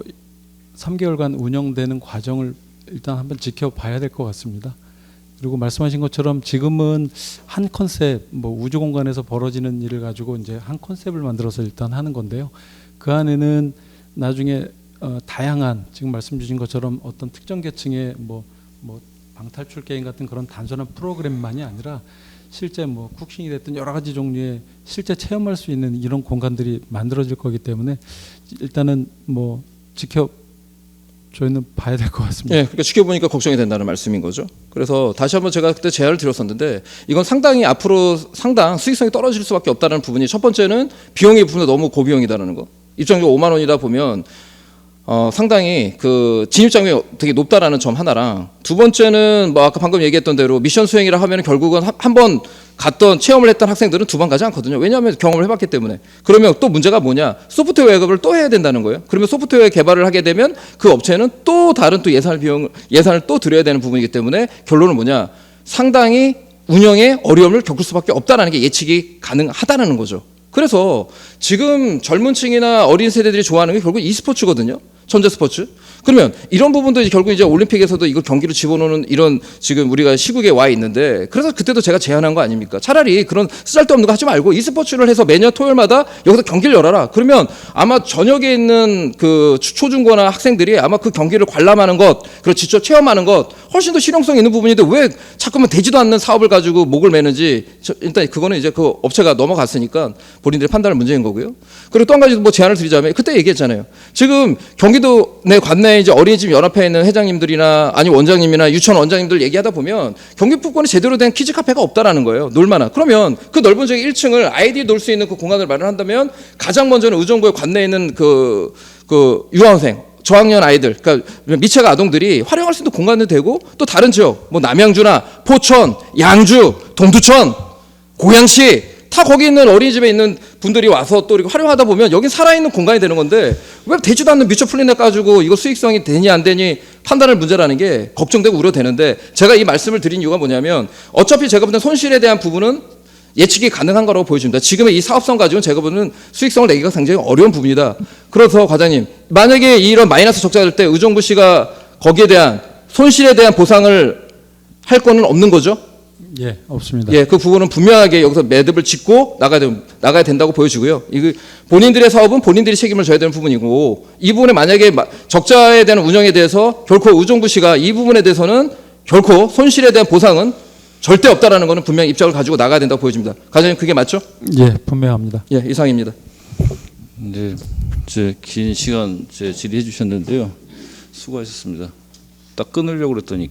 3개월간 운영되는 과정을 일단 한번 지켜봐야 될 것 같습니다. 그리고 말씀하신 것처럼 지금은 한 컨셉, 뭐 우주 공간에서 벌어지는 일을 가지고 이제 한 컨셉을 만들어서 일단 하는 건데요. 그 안에는 나중에 다양한 지금 말씀 주신 것처럼 어떤 특정 계층의 뭐 방탈출 게임 같은 그런 단순한 프로그램만이 아니라 실제 뭐 쿠킹이 됐든 여러 가지 종류의 실제 체험할 수 있는 이런 공간들이 만들어질 거기 때문에 일단은 뭐 저희는 봐야 될 것 같습니다. 예, 그러니까 지켜보니까 걱정이 된다는 말씀인 거죠. 그래서 다시 한번 제가 그때 제안을 드렸었는데 이건 상당히 앞으로 상당 수익성이 떨어질 수밖에 없다는 부분이 첫 번째는 비용의 부분도 너무 고비용이다라는 거. 입장료 5만 원이다 보면 상당히 그 진입장벽이 되게 높다라는 점 하나랑 두 번째는 뭐 아까 방금 얘기했던 대로 미션 수행이라 하면 결국은 한 번 갔던 체험을 했던 학생들은 두 번 가지 않거든요. 왜냐하면 경험을 해봤기 때문에. 그러면 또 문제가 뭐냐? 소프트웨어 개발을 또 해야 된다는 거예요. 그러면 소프트웨어 개발을 하게 되면 그 업체는 또 다른 또 예산을 또 들여야 되는 부분이기 때문에 결론은 뭐냐? 상당히 운영에 어려움을 겪을 수밖에 없다라는 게 예측이 가능하다는 거죠. 그래서 지금 젊은 층이나 어린 세대들이 좋아하는 게 결국 e스포츠거든요. 전자 스포츠. 그러면 이런 부분도 이제 결국 이제 올림픽에서도 이걸 경기로 집어넣는 이런 지금 우리가 시국에 와 있는데 그래서 그때도 제가 제안한 거 아닙니까? 차라리 그런 쓰잘데없는 거 하지 말고 e스포츠를 해서 매년 토요일마다 여기서 경기를 열어라. 그러면 아마 저녁에 있는 그 초중고나 학생들이 아마 그 경기를 관람하는 것, 그리고 직접 체험하는 것 훨씬 더 실용성 있는 부분인데 왜 자꾸만 되지도 않는 사업을 가지고 목을 매는지 일단 그거는 이제 그 업체가 넘어갔으니까 본인들의 판단할 문제인 거고요. 그리고 또 한 가지 뭐 제안을 드리자면 그때 얘기했잖아요. 지금 경기도 내 관내 이제 어린이집 연합회에 있는 회장님들이나 아니 원장님이나 유치원 원장님들 얘기하다 보면 경기북권에 제대로 된 키즈 카페가 없다라는 거예요. 놀만한. 그러면 그 넓은 지역 1층을 아이들이 놀 수 있는 그 공간을 마련한다면 가장 먼저는 의정부의 관내에 있는 그 유아원생 저학년 아이들, 그러니까 미취학 아동들이 활용할 수 있는 공간도 되고 또 다른 지역, 뭐 남양주나 포천, 양주, 동두천, 고양시 다 거기 있는 어린이집에 있는 분들이 와서 또 이렇게 활용하다 보면 여긴 살아있는 공간이 되는 건데 왜 되지도 않는 뮤처 플랜에 가지고 이거 수익성이 되니 안 되니 판단할 문제라는 게 걱정되고 우려되는데 제가 이 말씀을 드린 이유가 뭐냐면 어차피 제가 보는 손실에 대한 부분은 예측이 가능한 거라고 보여집니다. 지금의 이 사업성 가지고는 제가 보는 수익성을 내기가 굉장히 어려운 부분이다. 그래서 과장님, 만약에 이런 마이너스 적자가 될 때 의정부 씨가 거기에 대한 손실에 대한 보상을 할 거는 없는 거죠? 예, 없습니다. 예, 그 부분은 분명하게 여기서 매듭을 짓고 나가야 된다고 보여지고요. 이거 본인들의 사업은 본인들이 책임을 져야 되는 부분이고 이 부분에 만약에 적자에 대한 운영에 대해서 결코 의정부 씨가 이 부분에 대해서는 결코 손실에 대한 보상은 절대 없다라는 것은 분명 입장을 가지고 나가야 된다고 보여집니다. 과장님 그게 맞죠? 예, 분명합니다. 예, 이상입니다. 네, 긴 시간 질의해 주셨는데요. 수고하셨습니다. 딱 끊으려고 그랬더니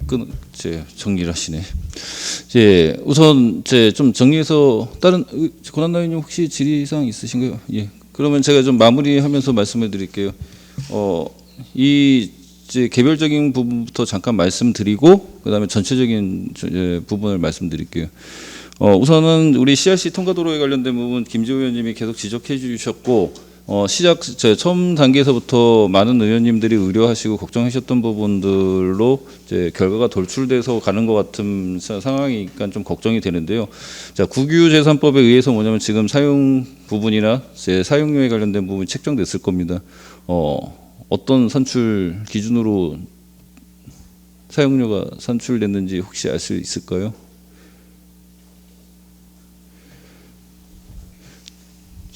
정리를 하시네. 우선 좀 정리해서 다른 권한나 의원님 혹시 질의사항 있으신가요? 예. 그러면 제가 좀 마무리하면서 말씀을 드릴게요. 개별적인 부분부터 잠깐 말씀드리고 그다음에 전체적인 부분을 말씀드릴게요. 우선은 우리 CRC 통과도로에 관련된 부분 김지호 의원님이 계속 지적해 주셨고 처음 단계에서부터 많은 의원님들이 의료하시고 걱정하셨던 부분들로 결과가 돌출돼서 가는 것 같은 상황이니까 좀 걱정이 되는데요. 국유재산법에 의해서 뭐냐면 지금 사용 부분이나 사용료에 관련된 부분이 책정됐을 겁니다. 어떤 산출 기준으로 사용료가 산출됐는지 혹시 알 수 있을까요?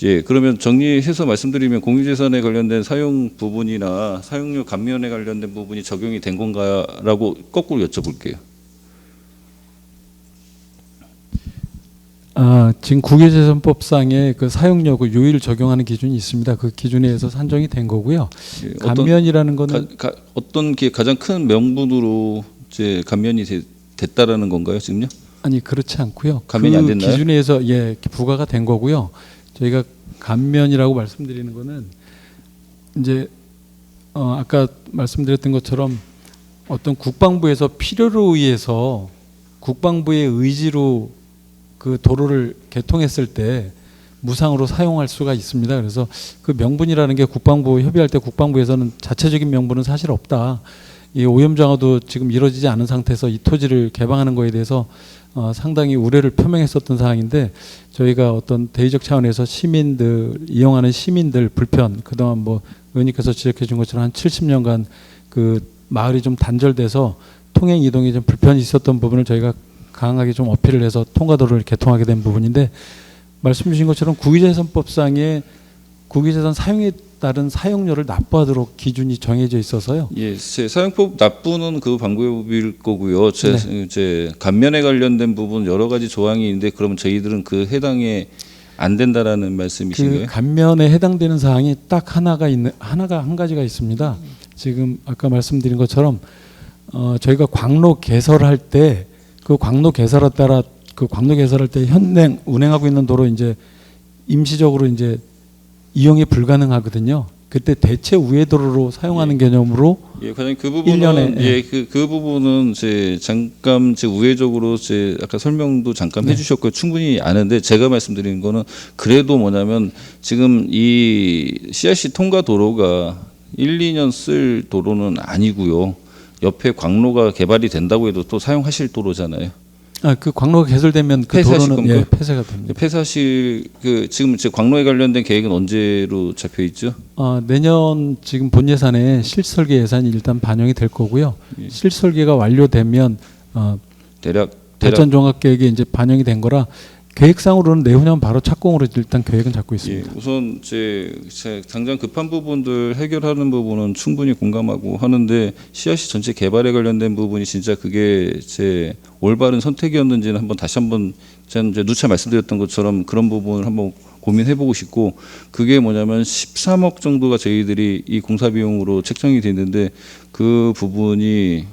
예, 그러면 정리해서 말씀드리면 공유재산에 관련된 사용 부분이나 사용료 감면에 관련된 부분이 적용이 된 건가라고 거꾸로 여쭤볼게요. 지금 국유재산법상의 그 사용료 그 요율 적용하는 기준이 있습니다. 그 기준에 의해서 산정이 된 거고요. 예, 감면이라는 거는 어떤 게 가장 큰 명분으로 감면이 됐다라는 건가요, 지금요? 아니 그렇지 않고요. 감면이 안 됐나요? 기준에 의해서 부과가 된 거고요. 저희가 감면이라고 말씀드리는 거는 이제 아까 말씀드렸던 것처럼 어떤 국방부에서 필요로 의해서 국방부의 의지로 그 도로를 개통했을 때 무상으로 사용할 수가 있습니다. 그래서 그 명분이라는 게 국방부 협의할 때 국방부에서는 자체적인 명분은 사실 없다. 이 오염정화도 지금 이루어지지 않은 상태에서 이 토지를 개방하는 거에 대해서 상당히 우려를 표명했었던 사항인데 저희가 어떤 대의적 차원에서 시민들 이용하는 시민들 불편 그동안 뭐 의원님께서 지적해 준 것처럼 한 70년간 그 마을이 좀 단절돼서 통행 이동이 좀 불편이 있었던 부분을 저희가 강하게 좀 어필을 해서 통과도로를 개통하게 된 부분인데 말씀 주신 것처럼 국유재산법상에 국유재산 사용에 따른 사용료를 납부하도록 기준이 정해져 있어서요. 예, 제 사용법 납부는 그 방법일 거고요. 제 감면에 관련된 부분 여러 가지 조항이 있는데 그러면 저희들은 그 해당에 안 된다라는 말씀이신가요? 그 감면에 해당되는 사항이 딱 한 가지가 있습니다. 지금 아까 말씀드린 것처럼 저희가 광로 개설할 때 그 광로 개설에 따라 그 광로 개설할 때 현행 운행하고 있는 도로 이제 임시적으로 이제 이용이 불가능하거든요. 그때 대체 우회도로로 사용하는 개념으로 예, 과장님 그 부분은 1년에, 예, 그 부분은 잠깐 우회적으로 아까 설명도 잠깐 해주셨고 충분히 아는데 제가 말씀드리는 거는 그래도 뭐냐면 지금 이 CRC 통과 도로가 1, 2년 쓸 도로는 아니고요. 옆에 광로가 개발이 된다고 해도 또 사용하실 도로잖아요. 그 광로가 개설되면 그 폐쇄하실 도로는 겁니까? 폐쇄가 됩니다. 폐사실 지금 광로에 관련된 계획은 언제로 잡혀 있죠? 내년 지금 본 예산에 실설계 예산이 일단 반영이 될 거고요. 예. 실설계가 완료되면 대략 발전 종합 계획에 이제 반영이 된 거라 계획상으로는 내후년 바로 착공으로 일단 계획은 잡고 있습니다. 예, 우선 제 당장 급한 부분들 해결하는 부분은 충분히 공감하고 하는데 CRC 전체 개발에 관련된 부분이 진짜 그게 제 올바른 선택이었는지는 다시 한번 저는 이제 누차 말씀드렸던 것처럼 그런 부분을 한번 고민해보고 싶고 그게 뭐냐면 13억 정도가 저희들이 이 공사 비용으로 책정이 됐는데 그 부분이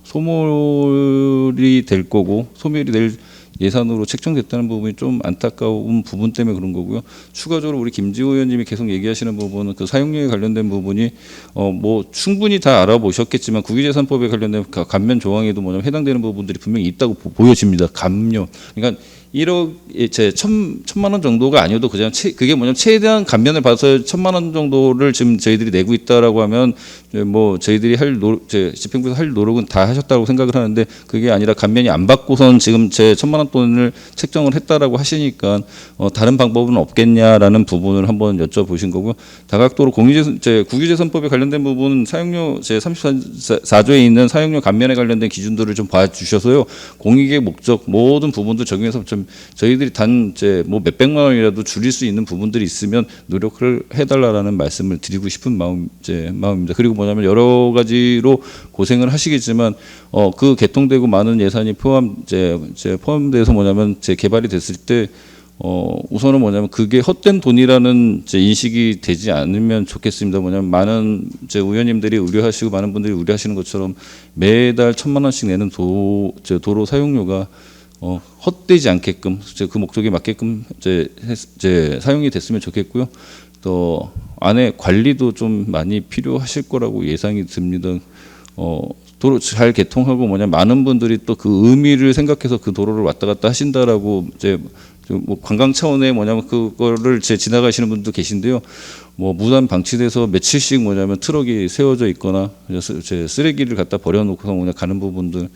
소멸이 될 거고 소멸이 될 예산으로 책정됐다는 부분이 좀 안타까운 부분 때문에 그런 거고요. 추가적으로 우리 김지호 의원님이 계속 얘기하시는 부분은 그 사용료에 관련된 부분이 뭐 충분히 다 알아보셨겠지만 국유재산법에 관련된 감면 조항에도 뭐냐면 해당되는 부분들이 분명히 있다고 보여집니다. 감면. 그러니까 1억 제 1,000만 원 정도가 아니어도 그게 뭐냐면 최대한 감면을 받아서 1,000만 원 정도를 지금 저희들이 내고 있다라고 하면 뭐 저희들이 집행부에서 할 노력은 다 하셨다고 생각을 하는데 그게 아니라 감면이 안 받고선 지금 제 1,000만 원 돈을 책정을 했다라고 하시니까 다른 방법은 없겠냐라는 부분을 한번 여쭤보신 거고요. 다각도로 국유재산법에 관련된 부분은 사용료 제 34조에 있는 사용료 감면에 관련된 기준들을 좀 봐주셔서요. 공익의 목적 모든 부분들 적용해서 좀 저희들이 뭐 몇백만 원이라도 줄일 수 있는 부분들이 있으면 노력을 해달라라는 말씀을 드리고 싶은 마음입니다. 그리고 뭐냐면 여러 가지로 고생을 하시겠지만 그 개통되고 많은 예산이 포함돼서 뭐냐면 개발이 됐을 때 우선은 뭐냐면 그게 헛된 돈이라는 인식이 되지 않으면 좋겠습니다. 뭐냐면 많은 의원님들이 우려하시고 많은 분들이 우려하시는 것처럼 매달 1,000만 원씩 내는 도로 사용료가 헛되지 않게끔 그 목적에 맞게끔 사용이 됐으면 좋겠고요. 또 안에 관리도 좀 많이 필요하실 거라고 예상이 듭니다. 도로 잘 개통하고 많은 분들이 또 그 의미를 생각해서 그 도로를 왔다 갔다 하신다라고 뭐 관광 차원에 그거를 지나가시는 분도 계신데요. 뭐 무단 방치돼서 며칠씩 트럭이 세워져 있거나 쓰레기를 갖다 버려놓고서 가는 부분들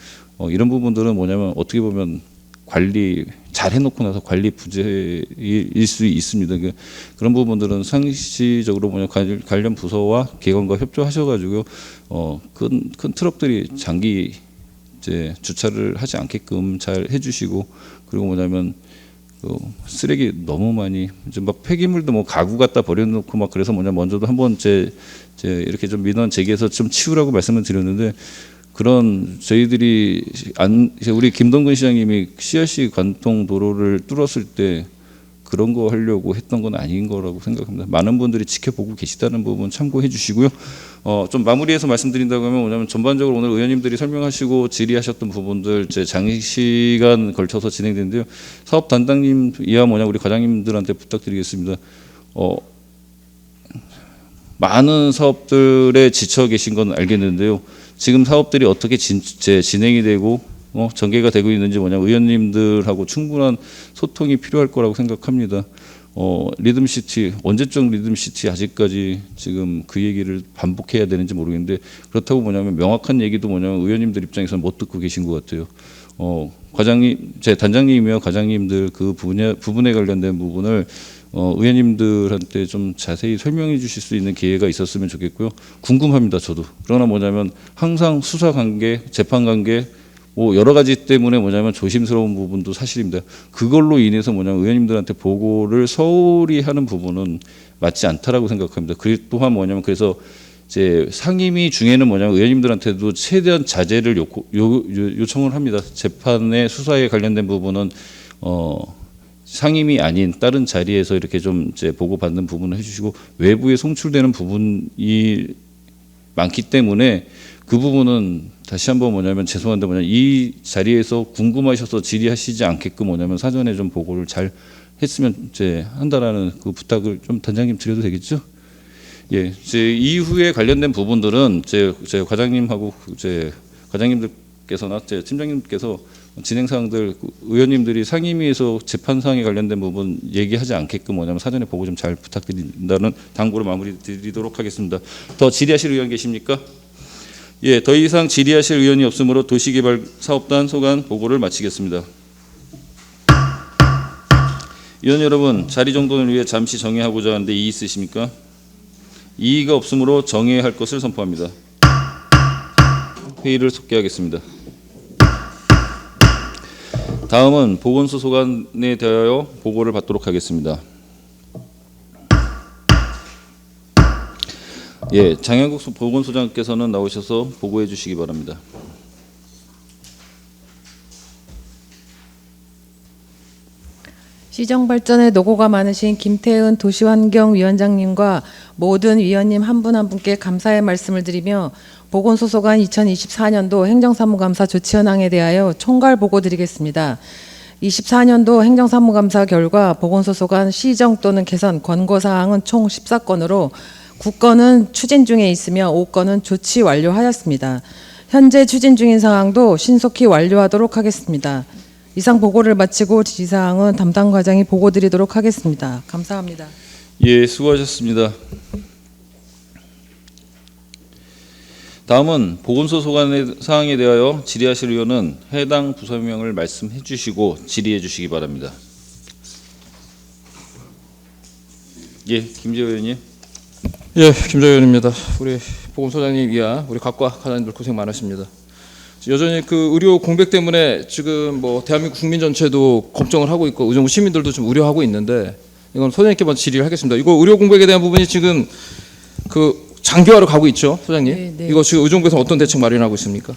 이런 부분들은 어떻게 보면 관리 잘 해놓고 나서 관리 부재일 수 있습니다. 그런 부분들은 상시적으로 관련 부서와 기관과 협조하셔가지고 큰 트럭들이 장기 주차를 하지 않게끔 잘 해주시고 그리고 쓰레기 너무 많이 막 폐기물도 가구 갖다 버려놓고 그래서 먼저도 한번 이렇게 좀 민원 제기해서 좀 치우라고 말씀을 드렸는데. 그런 저희들이 우리 김동근 시장님이 CRC 관통 도로를 뚫었을 때 그런 거 하려고 했던 건 아닌 거라고 생각합니다. 많은 분들이 지켜보고 계시다는 부분 참고해 주시고요. 좀 마무리해서 말씀드린다고 하면 뭐냐면 전반적으로 오늘 의원님들이 설명하시고 질의하셨던 부분들 장시간 걸쳐서 진행되는데요. 사업 담당님 이하 우리 과장님들한테 부탁드리겠습니다. 많은 사업들에 지쳐 계신 건 알겠는데요. 지금 사업들이 어떻게 진행이 되고 전개가 되고 있는지 의원님들하고 충분한 소통이 필요할 거라고 생각합니다. 리듬 시티, 언제적 리듬 시티 아직까지 지금 그 얘기를 반복해야 되는지 모르겠는데, 그렇다고 뭐냐면 명확한 얘기도 뭐냐면 의원님들 입장에서는 못 듣고 계신 것 같아요. 과장님, 제 단장님이며 과장님들 그 부분에 관련된 부분을 의원님들한테 좀 자세히 설명해 주실 수 있는 기회가 있었으면 좋겠고요. 궁금합니다, 저도. 그러나 뭐냐면 항상 수사 관계, 재판 관계, 뭐 여러 가지 때문에 뭐냐면 조심스러운 부분도 사실입니다. 그걸로 인해서 뭐냐면 의원님들한테 보고를 서울이 하는 부분은 맞지 않다라고 생각합니다. 또한 뭐냐면 그래서 이제 상임위 중에는 뭐냐면 의원님들한테도 최대한 자제를 요청을 합니다. 재판의 수사에 관련된 부분은 상임위 아닌 다른 자리에서 이렇게 좀 이제 보고받는 부분을 해주시고, 외부에 송출되는 부분이 많기 때문에 그 부분은 다시 한번 뭐냐면 죄송한데 뭐냐면 이 자리에서 궁금하셔서 질의하시지 않게끔 뭐냐면 사전에 좀 보고를 잘 했으면 이제 한다라는 그 부탁을 좀 단장님 드려도 되겠죠? 예, 이제 이후에 관련된 부분들은 제 과장님하고 제 과장님들께서나 제 팀장님께서 진행 사항들 의원님들이 상임위에서 재판사항에 관련된 부분 얘기하지 않게끔 뭐냐면 사전에 보고 좀 잘 부탁드린다는 당부로 마무리 드리도록 하겠습니다. 더 질의하실 의원 계십니까? 예, 더 이상 질의하실 의원이 없으므로 도시개발사업단 소관 보고를 마치겠습니다. 의원 여러분, 자리 정돈을 위해 잠시 정회하고자 하는데 이의 있으십니까? 이의가 없으므로 정회할 것을 선포합니다. 회의를 속개하겠습니다. 다음은 보건소 소관에 대하여 보고를 받도록 하겠습니다. 예, 장영국 보건소장께서는 나오셔서 보고해 주시기 바랍니다. 시정 발전에 노고가 많으신 김태은 도시환경위원장님과 모든 위원님 한 분 한 분께 감사의 말씀을 드리며 보건소소관 2024년도 행정사무감사 조치 현황에 대하여 총괄 보고 드리겠습니다. 24년도 행정사무감사 결과 보건소소관 시정 또는 개선 권고사항은 총 14건으로 9건은 추진 중에 있으며 5건은 조치 완료하였습니다. 현재 추진 중인 사항도 신속히 완료하도록 하겠습니다. 이상 보고를 마치고 지시사항은 담당 과장이 보고 드리도록 하겠습니다. 감사합니다. 예, 수고하셨습니다. 다음은 보건소 소관의 사항에 대하여 질의하실 의원은 해당 부서명을 말씀해 주시고 질의해 주시기 바랍니다. 예, 김재호 의원님. 예, 김재호 의원입니다. 우리 보건소장님 이하 우리 각과 과장님들 고생 많으십니다. 여전히 그 의료 공백 때문에 지금 뭐 대한민국 국민 전체도 걱정을 하고 있고 의정부 시민들도 좀 우려하고 있는데, 이건 소장님께 먼저 질의를 하겠습니다. 이거 의료 공백에 대한 부분이 지금 그 장기화로 가고 있죠, 소장님? 네, 네. 이거 지금 의정부에서 어떤 대책 마련하고 있습니까?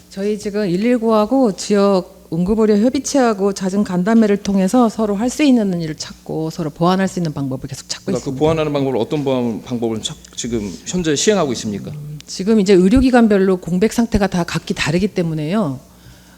저희 지금 119하고 지역 응급의료 협의체하고 잦은 간담회를 통해서 서로 할 수 있는 일을 찾고 서로 보완할 수 있는 방법을 계속 찾고 그러니까 있습니다. 그 보완하는 방법을 어떤 보완 방법을 지금 현재 시행하고 있습니까? 지금 이제 의료기관별로 공백 상태가 다 각기 다르기 때문에요.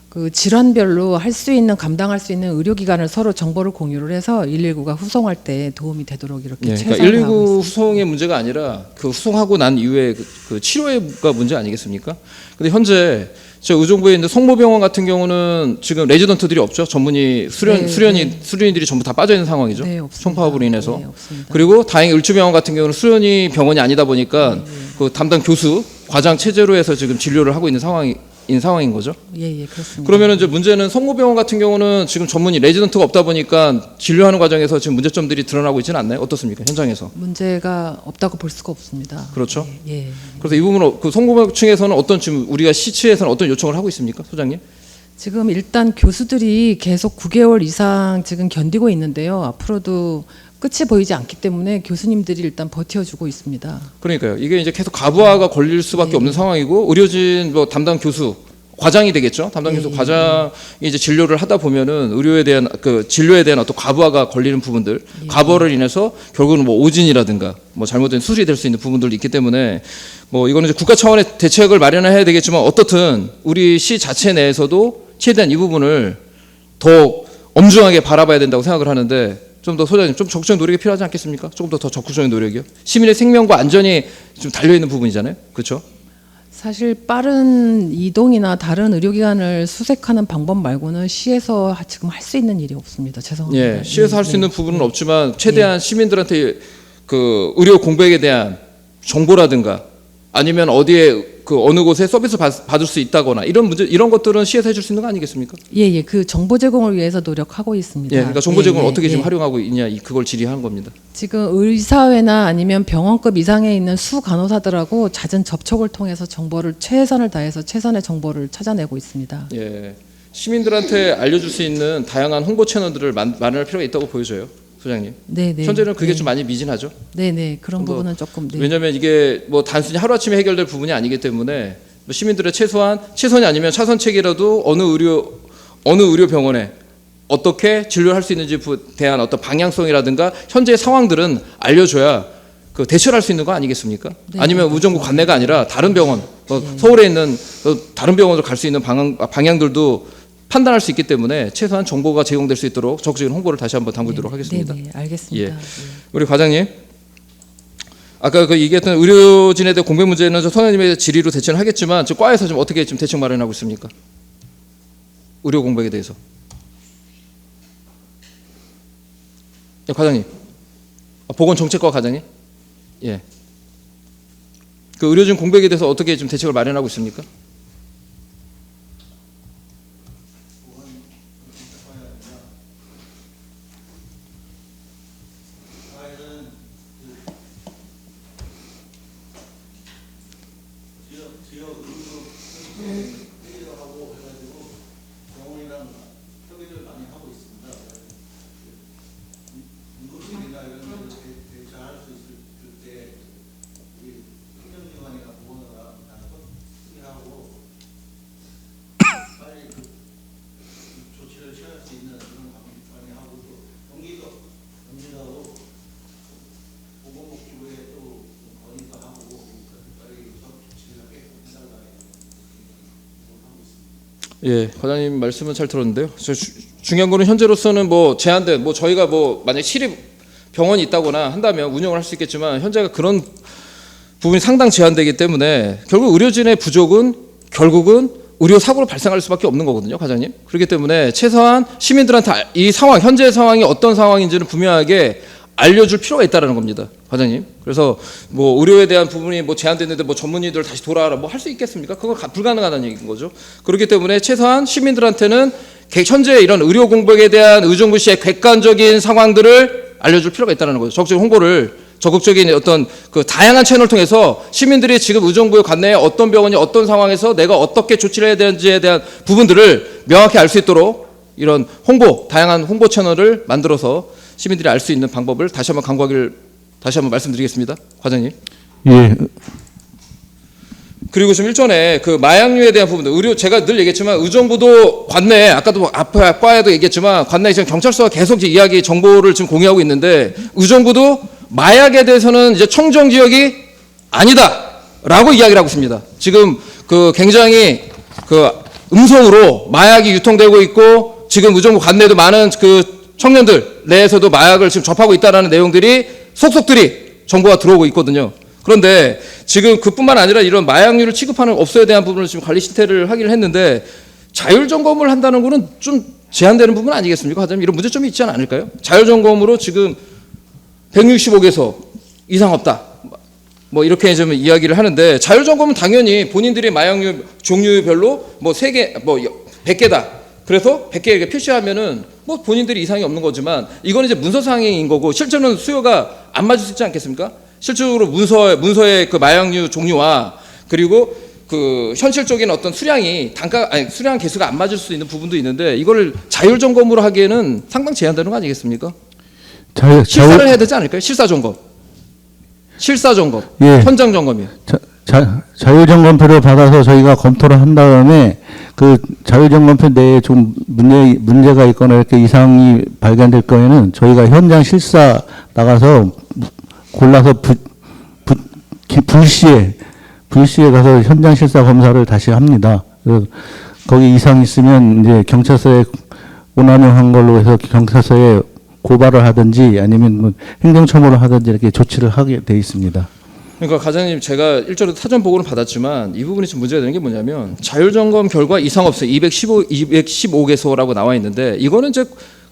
그 질환별로 할 수 있는 감당할 수 있는 의료기관을 서로 정보를 공유를 해서 119가 후송할 때 도움이 되도록 이렇게 네, 최선을 그러니까 다하고 119 있습니다. 후송의 문제가 아니라 그 후송하고 난 이후에 그 치료가 문제 아니겠습니까? 근데 현재 저 의정부에 있는 성모병원 같은 경우는 지금 레지던트들이 없죠. 전문의 수련의들이 전부 다 빠져 있는 상황이죠. 네, 없습니다. 총파업으로 인해서. 네, 없습니다. 그리고 다행히 을주병원 같은 경우는 수련의 병원이 아니다 보니까 그 담당 교수, 과장 체제로 해서 지금 진료를 하고 있는 상황인 거죠. 예, 그렇습니다. 그러면 이제 문제는 성모병원 같은 경우는 지금 전문의 레지던트가 없다 보니까 진료하는 과정에서 지금 문제점들이 드러나고 있지는 않나요? 어떻습니까? 현장에서. 문제가 없다고 볼 수가 없습니다. 그렇죠. 예. 그래서 이 부분은 그 성모병층에서는 어떤 지금 우리가 시치에서는 어떤 요청을 하고 있습니까, 소장님? 지금 일단 교수들이 계속 9개월 이상 지금 견디고 있는데요. 앞으로도 끝이 보이지 않기 때문에 교수님들이 일단 버텨주고 있습니다. 그러니까요. 이게 이제 계속 가부하가 걸릴 수밖에 없는 상황이고, 의료진 뭐 담당 교수 과장이 되겠죠. 담당 교수 과장이 이제 진료를 하다 보면은 의료에 대한 그 진료에 대한 어떤 과부하가 걸리는 부분들, 과부하를 인해서 결국은 뭐 오진이라든가 뭐 잘못된 수술이 될 수 있는 부분들도 있기 때문에 뭐 이거는 이제 국가 차원의 대책을 마련해야 되겠지만, 어떻든 우리 시 자체 내에서도 최대한 이 부분을 더 엄중하게 바라봐야 된다고 생각을 하는데, 좀 더 소장님 좀 적극적인 노력이 필요하지 않겠습니까? 조금 더 적극적인 노력이요. 시민의 생명과 안전이 좀 달려 있는 부분이잖아요, 그렇죠? 사실 빠른 이동이나 다른 의료기관을 수색하는 방법 말고는 시에서 지금 할 수 있는 일이 없습니다. 죄송합니다. 예, 시에서 할 수 있는 부분은 없지만 최대한 시민들한테 그 의료 공백에 대한 정보라든가 아니면 어디에 그 어느 곳에 서비스 받을 수 있다거나 이런 문제 이런 것들은 시에서 해줄 수 있는 거 아니겠습니까? 예, 그 정보 제공을 위해서 노력하고 있습니다. 예, 그러니까 정보 제공을 예, 어떻게 예. 지금 활용하고 있냐 그걸 질의한 겁니다. 지금 의사회나 아니면 병원급 이상에 있는 수 간호사들하고 잦은 접촉을 통해서 정보를 최선을 다해서 최선의 정보를 찾아내고 있습니다. 예, 시민들한테 알려줄 수 있는 다양한 홍보 채널들을 마련할 필요가 있다고 보여져요, 소장님. 네, 네. 현재는 그게 네. 좀 많이 미진하죠. 네, 네. 그런 좀 더- 부분은 조금 네. 왜냐하면 이게 뭐 단순히 하루아침에 해결될 부분이 아니기 때문에 뭐 시민들의 최선이 아니면 차선책이라도 어느 의료 병원에 어떻게 진료를 할 수 있는지 대한 어떤 방향성이라든가 현재 상황들은 알려줘야 그 대처를 할 수 있는 거 아니겠습니까? 네, 아니면 의정부 관내가 아니라 다른 병원, 서울에 있는 다른 병원으로 갈 수 있는 방향들도 판단할 수 있기 때문에 최소한 정보가 제공될 수 있도록 적극적인 홍보를 다시 한번 당부드리도록 하겠습니다. 네, 네. 알겠습니다. 예. 우리 과장님, 아까 그 얘기했던 의료진에 대한 공백 문제는 저 선생님의 질의로 대처는 하겠지만 저 과에서 좀 어떻게 지금 대책 마련하고 있습니까? 의료 공백에 대해서. 예, 과장님, 보건정책과 과장님, 예. 그 의료진 공백에 대해서 어떻게 좀 대책을 마련하고 있습니까? 예, 과장님 말씀은 잘 들었는데요. 중요한 거는 현재로서는 뭐 제한된 뭐 저희가 뭐 만약 시립 병원이 있다거나 한다면 운영을 할 수 있겠지만 현재가 그런 부분이 상당 제한되기 때문에 결국 의료진의 부족은 결국은 의료 사고로 발생할 수밖에 없는 거거든요, 과장님. 그렇기 때문에 최소한 시민들한테 이 상황, 현재 상황이 어떤 상황인지는 분명하게 알려줄 필요가 있다라는 겁니다, 과장님. 그래서 뭐 의료에 대한 부분이 뭐 제한됐는데 뭐 전문의들 다시 돌아와라 뭐 할 수 있겠습니까? 그거 불가능하다는 얘기인 거죠. 그렇기 때문에 최소한 시민들한테는 현재 이런 의료 공백에 대한 의정부 시의 객관적인 상황들을 알려줄 필요가 있다는 거죠. 적극적인 홍보를 적극적인 어떤 그 다양한 채널을 통해서 시민들이 지금 의정부의 관내에 어떤 병원이 어떤 상황에서 내가 어떻게 조치를 해야 되는지에 대한 부분들을 명확히 알 수 있도록 이런 다양한 홍보 채널을 만들어서 시민들이 알 수 있는 방법을 다시 한번 말씀드리겠습니다, 과장님. 예, 그리고 좀 일전에 그 마약류에 대한 부분도 제가 늘 얘기했지만 의정부도 관내에 아까도 앞에 과에도 얘기했지만 관내에 지금 경찰서가 계속 이제 정보를 지금 공유하고 있는데 의정부도 마약에 대해서는 이제 청정 지역이 아니다라고 이야기를 하고 있습니다. 지금 그 굉장히 그 음성으로 마약이 유통되고 있고 지금 의정부 관내에도 많은 그 청년들 내에서도 마약을 지금 접하고 있다라는 내용들이 속속들이 정보가 들어오고 있거든요. 그런데 지금 그뿐만 아니라 이런 마약류를 취급하는 업소에 대한 부분을 지금 관리 실태를 하기를 했는데 자율 점검을 한다는 거는 좀 제한되는 부분 아니겠습니까? 하자면 이런 문제점이 있지 않을까요? 자율 점검으로 지금 165개소 이상 없다. 뭐 이렇게 좀 이야기를 하는데 자율 점검은 당연히 본인들이 마약류 종류별로 뭐 3개, 뭐 100개다. 그래서 100개 이렇게 표시하면은 뭐 본인들이 이상이 없는 거지만 이건 이제 문서상인 거고 실제로는 수요가 안 맞을 수 있지 않겠습니까? 실질적으로 문서의 그 마약류 종류와 그리고 그 현실적인 어떤 수량 개수가 안 맞을 수 있는 부분도 있는데 이걸 자율 점검으로 하기에는 상당 제한되는 거 아니겠습니까? 실사를 해야 되지 않을까요? 실사 점검, 예. 현장 점검이요. 자율점검표를 받아서 저희가 검토를 한 다음에 그 자율점검표 내에 좀 문제가 있거나 이렇게 이상이 발견될 거에는 저희가 현장 실사 나가서 골라서 불시에 가서 현장 실사 검사를 다시 합니다. 그래서 거기 이상 있으면 이제 경찰서에 오남용한 걸로 해서 경찰서에 고발을 하든지 아니면 뭐 행정처분을 하든지 이렇게 조치를 하게 돼 있습니다. 그러니까 과장님 제가 일전에 사전 보고는 받았지만 이 부분이 좀 문제가 되는 게 뭐냐면 자율점검 결과 이상 없어 215개소라고 나와 있는데 이거는 이제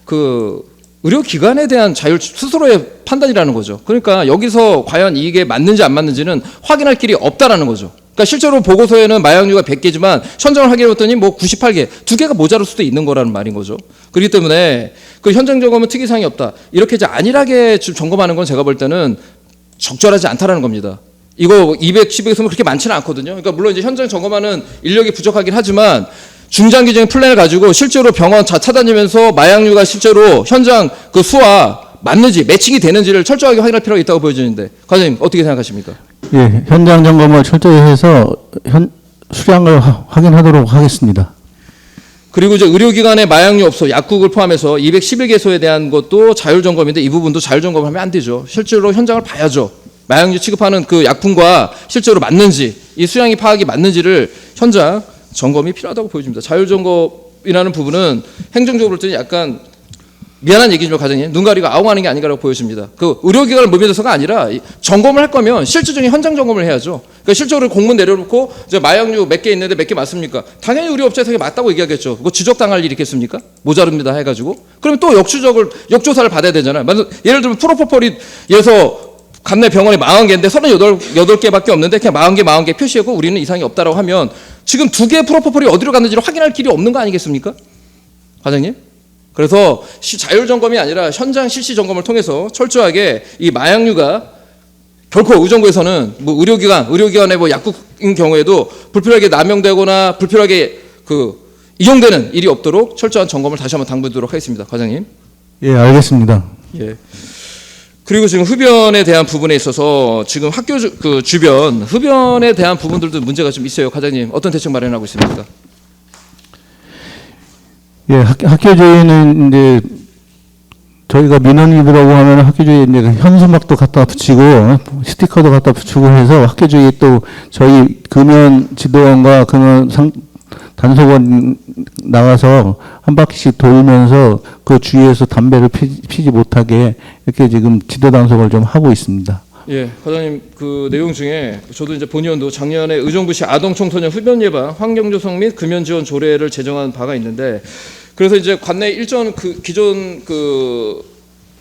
그 의료기관에 대한 스스로의 판단이라는 거죠. 그러니까 여기서 과연 이게 맞는지 안 맞는지는 확인할 길이 없다라는 거죠. 그러니까 실제로 보고서에는 마약류가 100개지만 현장을 확인해봤더니 뭐 98개, 2개가 모자랄 수도 있는 거라는 말인 거죠. 그렇기 때문에 그 현장 점검은 특이사항이 없다. 이렇게 이제 안일하게 좀 점검하는 건 제가 볼 때는 적절하지 않다라는 겁니다. 이거 210에서는 그렇게 많지는 않거든요. 그러니까 물론 이제 현장 점검하는 인력이 부족하긴 하지만 중장기적인 플랜을 가지고 실제로 병원 찾아다니면서 마약류가 실제로 현장 그 수와 맞는지 매칭이 되는지를 철저하게 확인할 필요가 있다고 보여지는데 과장님 어떻게 생각하십니까? 예, 현장 점검을 철저히 해서 수량을 확인하도록 하겠습니다. 그리고 이제 의료기관의 마약류 업소, 약국을 포함해서 211개소에 대한 것도 자율점검인데 이 부분도 자율점검을 하면 안 되죠. 실제로 현장을 봐야죠. 마약류 취급하는 그 약품과 실제로 맞는지, 이 수량이 파악이 맞는지를 현장 점검이 필요하다고 보여집니다. 자율점검이라는 부분은 행정적으로 볼 때는 약간 미안한 얘기지만 과장님 눈 가리고 아웅하는 게 아닌가라고 보여집니다. 그 의료기관을 모면서가 아니라 점검을 할 거면 실질적인 현장 점검을 해야죠. 그러니까 실제로 공문 내려놓고 이제 마약류 몇 개 있는데 몇 개 맞습니까? 당연히 의료업체에서 맞다고 얘기하겠죠. 그거 지적당할 일이 있겠습니까? 모자릅니다 해가지고 그러면 또 역조사를 받아야 되잖아요. 예를 들면 프로포폴이에서 감내 병원이 40개인데 38개밖에 없는데 그냥 40개 표시하고 우리는 이상이 없다라고 하면 지금 2개의 프로포폴이 어디로 갔는지를 확인할 길이 없는 거 아니겠습니까? 과장님? 그래서 자율점검이 아니라 현장 실시 점검을 통해서 철저하게 이 마약류가 결코 의정부에서는 뭐 의료기관의 뭐 약국인 경우에도 불필요하게 남용되거나 불필요하게 그 이용되는 일이 없도록 철저한 점검을 다시 한번 당부드리도록 하겠습니다. 과장님. 예, 알겠습니다. 예. 그리고 지금 흡연에 대한 부분에 있어서 지금 학교 그 주변 흡연에 대한 부분들도 문제가 좀 있어요. 과장님 어떤 대책 마련하고 있습니까? 예, 학교 주위에는 이제 저희가 민원인이라고 하면 학교 주위에 이제 현수막도 갖다 붙이고 스티커도 갖다 붙이고 해서 학교 주위에 또 저희 금연 지도원과 금연 단속원 나가서 한 바퀴씩 돌면서 그 주위에서 담배를 피지 못하게 이렇게 지금 지도 단속을 좀 하고 있습니다. 예, 과장님 그 내용 중에 저도 이제 본의원도 작년에 의정부시 아동 청소년 흡연 예방 환경 조성 및 금연 지원 조례를 제정한 바가 있는데 그래서 이제 관내 일전 그 기존 그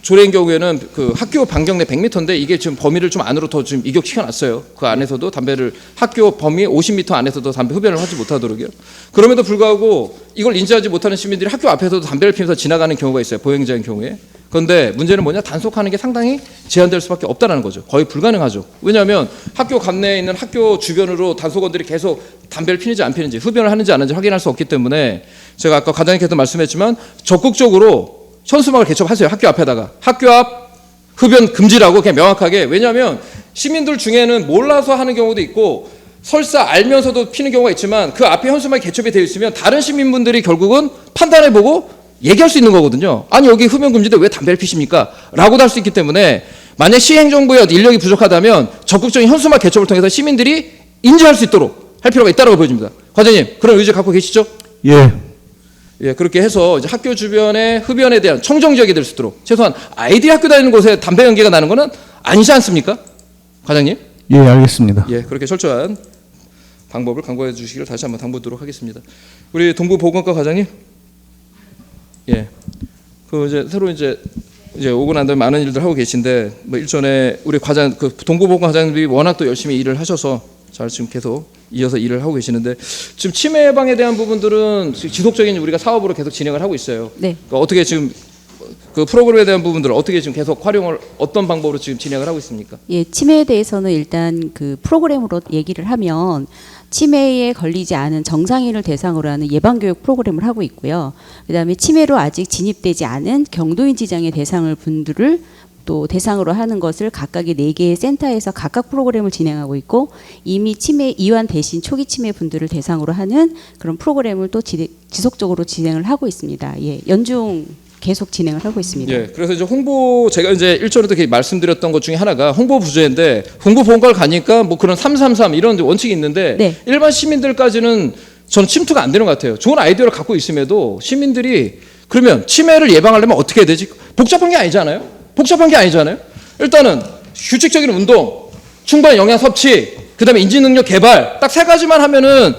조례인 경우에는 그 학교 반경 내 100m인데 이게 지금 범위를 좀 안으로 더 좀 이격시켜 놨어요. 그 안에서도 담배를 학교 범위 50m 안에서도 담배 흡연을 하지 못하도록요. 그럼에도 불구하고 이걸 인지하지 못하는 시민들이 학교 앞에서도 담배를 피면서 지나가는 경우가 있어요. 보행자인 경우에. 그런데 문제는 뭐냐? 단속하는 게 상당히 제한될 수밖에 없다는 거죠. 거의 불가능하죠. 왜냐하면 학교 관내에 있는 학교 주변으로 단속원들이 계속 담배를 피는지 안 피는지 흡연을 하는지 안 하는지 확인할 수 없기 때문에 제가 아까 과장님께서 말씀했지만 적극적으로 현수막을 개첩하세요. 학교 앞에다가. 학교 앞 흡연 금지라고 그냥 명확하게. 왜냐하면 시민들 중에는 몰라서 하는 경우도 있고 설사 알면서도 피는 경우가 있지만 그 앞에 현수막이 개첩이 되어 있으면 다른 시민분들이 결국은 판단해보고 얘기할 수 있는 거거든요. 아니 여기 흡연 금지인데 왜 담배를 피십니까? 라고도 할 수 있기 때문에 만약 시행정부의 인력이 부족하다면 적극적인 현수막 개첩을 통해서 시민들이 인지할 수 있도록 할 필요가 있다고 보여집니다. 과장님 그런 의지 갖고 계시죠? 예. 예, 그렇게 해서 이제 학교 주변에 흡연에 대한 청정 지역이 될 수 있도록 최소한 아이들이 학교 다니는 곳에 담배 연기가 나는 거는 아니지 않습니까? 과장님? 예, 알겠습니다. 예, 그렇게 철저한 방법을 강구해 주시기를 다시 한번 당부드리도록 하겠습니다. 우리 동부보건과 과장님? 예, 그 이제 새로 이제 오고 난 다음에 많은 일들 하고 계신데 뭐 일전에 우리 과장 그 동부보건 과장님이 워낙 또 열심히 일을 하셔서 잘 지금 계속 이어서 일을 하고 계시는데 지금 치매 예방에 대한 부분들은 지속적인 우리가 사업으로 계속 진행을 하고 있어요. 네. 그러니까 어떻게 지금 그 프로그램에 대한 부분들을 어떻게 지금 계속 활용을 어떤 방법으로 지금 진행을 하고 있습니까? 예, 치매에 대해서는 일단 그 프로그램으로 얘기를 하면 치매에 걸리지 않은 정상인을 대상으로 하는 예방교육 프로그램을 하고 있고요. 그다음에 치매로 아직 진입되지 않은 경도인 지장의 대상을 분들을 또 대상으로 하는 것을 각각의 4개의 센터에서 각각 프로그램을 진행하고 있고 이미 치매 이완 대신 초기 치매 분들을 대상으로 하는 그런 프로그램을 또 지속적으로 진행을 하고 있습니다. 예, 연중 계속 진행을 하고 있습니다. 예, 그래서 이제 제가 이제 일전에도 이렇게 말씀드렸던 것 중에 하나가 홍보 부재인데 홍보보건과를 가니까 뭐 그런 333 이런 원칙이 있는데 네. 일반 시민들까지는 저는 침투가 안 되는 것 같아요. 좋은 아이디어를 갖고 있음에도 시민들이 그러면 치매를 예방하려면 어떻게 해야 되지? 복잡한 게 아니잖아요. 일단은 규칙적인 운동, 충분한 영양 섭취, 그다음에 인지 능력 개발 딱 세 가지만 하면은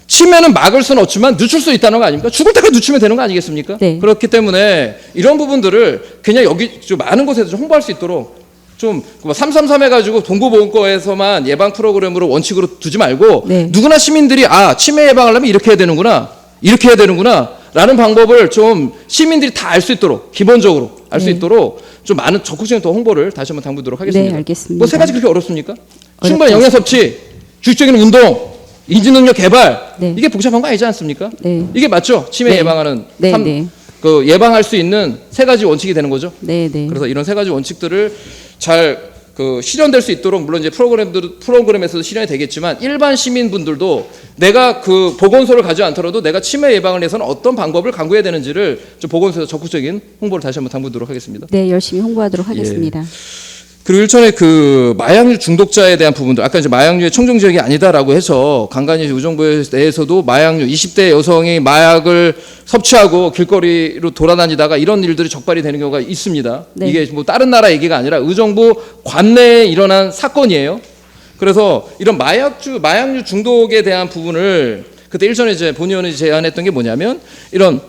치매는 막을 수는 없지만 늦출 수 있다는 거 아닙니까? 죽을 때까지 늦추면 되는 거 아니겠습니까? 네. 그렇기 때문에 이런 부분들을 그냥 여기 좀 많은 곳에서 좀 홍보할 수 있도록 좀 333 해가지고 동부보건과에서만 예방 프로그램으로 원칙으로 두지 말고 네. 누구나 시민들이 아 치매 예방하려면 이렇게 해야 되는구나, 이렇게 해야 되는구나 라는 방법을 좀 시민들이 다 알 수 있도록 기본적으로 알 수 네. 있도록 좀 많은 적극적인 더 홍보를 다시 한번 당부드리도록 하겠습니다. 네, 알겠습니다. 뭐 세 가지 그렇게 어렵습니까? 어렵지 충분한 영양 섭취, 규칙적인 운동, 인지 능력 개발 네. 이게 복잡한 거 아니지 않습니까? 네. 이게 맞죠? 치매 네. 예방하는 네, 네. 그 예방할 수 있는 세 가지 원칙이 되는 거죠. 네, 네. 그래서 이런 세 가지 원칙들을 잘 그 실현될 수 있도록 물론 이제 프로그램에서도 실현이 되겠지만 일반 시민분들도 내가 그 보건소를 가지 않더라도 내가 치매 예방을 위해서는 어떤 방법을 강구해야 되는지를 좀 보건소에서 적극적인 홍보를 다시 한번 당부드리도록 하겠습니다. 네, 열심히 홍보하도록 하겠습니다. 그리고 일전에 그 마약류 중독자에 대한 부분들, 아까 이제 마약류의 청정 지역이 아니다라고 해서 간간히 의정부 내에서도 마약류 20대 여성이 마약을 섭취하고 길거리로 돌아다니다가 이런 일들이 적발이 되는 경우가 있습니다. 네. 이게 뭐 다른 나라 얘기가 아니라 의정부 관내에 일어난 사건이에요. 그래서 이런 마약류 중독에 대한 부분을 그때 일전에 이제 본 의원이 제안했던 게 뭐냐면 이런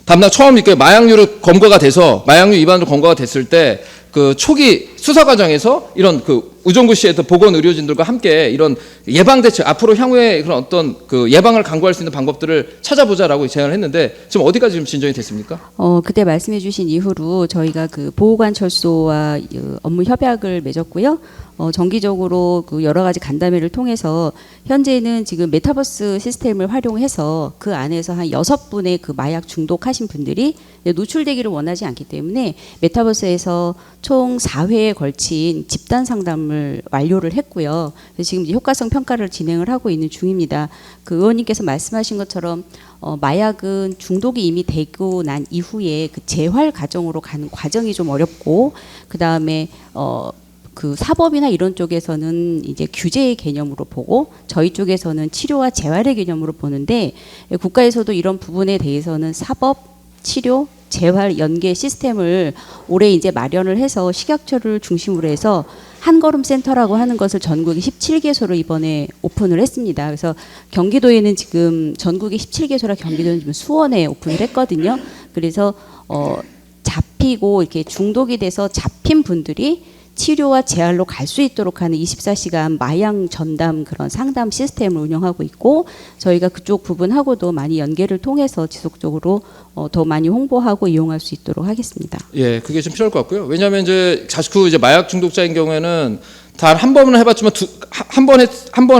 담당 처음 이렇게 마약류를 검거가 돼서 마약류 위반으로 검거가 됐을 때 그 초기 수사 과정에서 이런 그 의정부시의 보건 의료진들과 함께 이런 예방 대책 앞으로 향후에 그런 어떤 그 예방을 강구할 수 있는 방법들을 찾아보자라고 제안을 했는데 지금 어디까지 지금 진전이 됐습니까? 그때 말씀해주신 이후로 저희가 그 보호관찰소와 업무 협약을 맺었고요. 정기적으로 그 여러 가지 간담회를 통해서 현재는 지금 메타버스 시스템을 활용해서 그 안에서 한 6분의 그 마약 중독하신 분들이 노출되기를 원하지 않기 때문에 메타버스에서 총 4회에 걸친 집단 상담을 완료를 했고요. 그래서 지금 이제 효과성 평가를 진행을 하고 있는 중입니다. 그 의원님께서 말씀하신 것처럼 마약은 중독이 이미 되고 난 이후에 그 재활 과정으로 가는 과정이 좀 어렵고 그 다음에 그 사법이나 이런 쪽에서는 이제 규제의 개념으로 보고 저희 쪽에서는 치료와 재활의 개념으로 보는데 국가에서도 이런 부분에 대해서는 사법, 치료, 재활 연계 시스템을 올해 이제 마련을 해서 식약처를 중심으로 해서 한걸음 센터라고 하는 것을 전국에 17개소로 이번에 오픈을 했습니다. 그래서 경기도에는 지금 전국에 17개소라 경기도는 지금 수원에 오픈을 했거든요. 그래서 잡히고 이렇게 중독이 돼서 잡힌 분들이 치료와 재활로 갈 수 있도록 하는 24시간 마약 전담 그런 상담 시스템을 운영하고 있고 저희가 그쪽 부분하고도 많이 연계를 통해서 지속적으로 더 많이 홍보하고 이용할 수 있도록 하겠습니다. 예, 그게 좀 필요할 것 같고요. 왜냐하면 이제 이제 마약 중독자인 경우에는 단 한 번은 해봤지만 한 번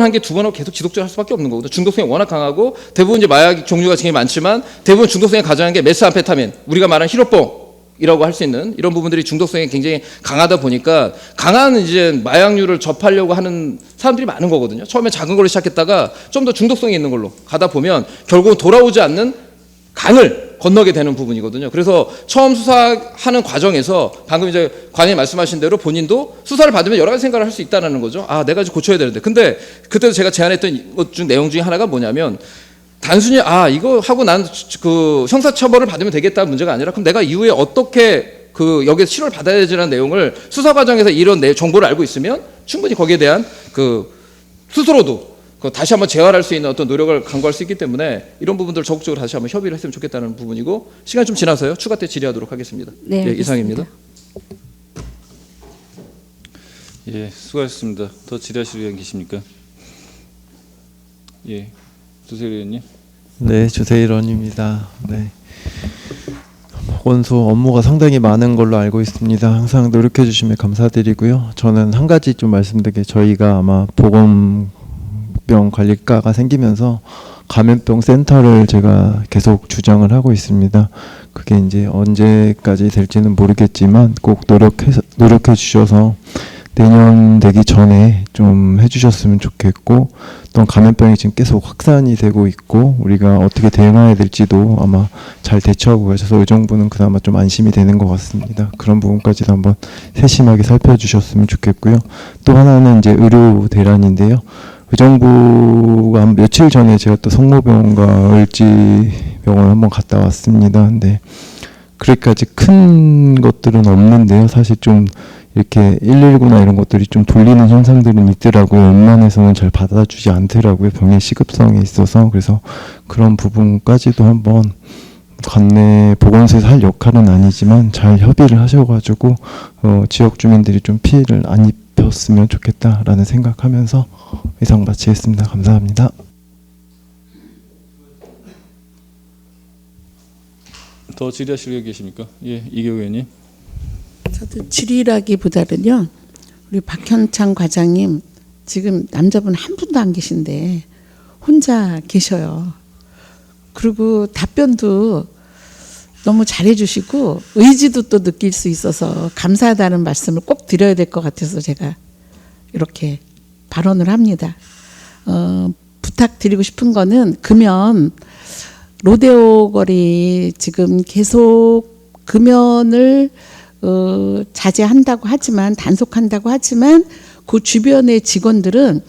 한 게 두 번 하고 계속 지속적으로 할 수밖에 없는 거거든요. 중독성이 워낙 강하고 대부분 이제 마약 종류가 굉장히 많지만 대부분 중독성이 가장한 게 메스암페타민, 우리가 말하는 히로뽕. 이라고 할 수 있는 이런 부분들이 중독성이 굉장히 강하다 보니까 강한 이제 마약류를 접하려고 하는 사람들이 많은 거거든요. 처음에 작은 걸로 시작했다가 좀 더 중독성이 있는 걸로 가다 보면 결국은 돌아오지 않는 강을 건너게 되는 부분이거든요. 그래서 처음 수사하는 과정에서 방금 이제 관장님 말씀하신 대로 본인도 수사를 받으면 여러 가지 생각을 할 수 있다는 거죠. 아, 내가 이제 고쳐야 되는데. 근데 그때도 제가 제안했던 것 중 내용 중에 하나가 뭐냐면 단순히 이거 하고 난 그 형사처벌을 받으면 되겠다는 문제가 아니라 그럼 내가 이후에 어떻게 그 여기서 치료를 받아야 되지라는 내용을 수사 과정에서 이런 정보를 알고 있으면 충분히 거기에 대한 그 스스로도 그 다시 한번 재활할 수 있는 어떤 노력을 강구할 수 있기 때문에 이런 부분들을 적극적으로 다시 한번 협의를 했으면 좋겠다는 부분이고 시간이 좀 지나서요. 추가 때 질의하도록 하겠습니다. 네, 예, 이상입니다. 예, 수고하셨습니다. 더 질의하실 의원 계십니까? 예, 조세일 의원님. 네, 조세일 의원입니다. 네. 보건소 업무가 상당히 많은 걸로 알고 있습니다. 항상 노력해 주시면 감사드리고요. 저는 한 가지 좀 말씀드리게 저희가 아마 보건병 관리과가 생기면서 감염병 센터를 제가 계속 주장을 하고 있습니다. 그게 이제 언제까지 될지는 모르겠지만 꼭 노력해 주셔서 내년 되기 전에 좀 해주셨으면 좋겠고 또 감염병이 지금 계속 확산이 되고 있고 우리가 어떻게 대응해야 될지도 아마 잘 대처하고 가셔서 의정부는 그나마 좀 안심이 되는 것 같습니다. 그런 부분까지도 한번 세심하게 살펴주셨으면 좋겠고요. 또 하나는 이제 의료 대란인데요. 의정부가 한 며칠 전에 제가 또 성모병원과 을지병원 한번 갔다 왔습니다. 근데 그렇게까지 큰 것들은 없는데요. 사실 좀 이렇게 119나 이런 것들이 좀 돌리는 현상들은 있더라고요. 웬만해서는 잘 받아주지 않더라고요. 병의 시급성에 있어서. 그래서 그런 부분까지도 한번 관내 보건소에서 할 역할은 아니지만 잘 협의를 하셔가지고 지역 주민들이 좀 피해를 안 입혔으면 좋겠다라는 생각하면서 이상 마치겠습니다. 감사합니다. 더 질의하실 분 계십니까? 예, 이계호 의원님. 저도 질의라기보다는요. 우리 박현창 과장님 지금 남자분 한 분도 안 계신데 혼자 계셔요. 그리고 답변도 너무 잘해주시고 의지도 또 느낄 수 있어서 감사하다는 말씀을 꼭 드려야 될 것 같아서 제가 이렇게 발언을 합니다. 부탁드리고 싶은 거는 금연 로데오 거리 지금 계속 금연을 자제한다고 하지만 단속한다고 하지만 그 주변의 직원들은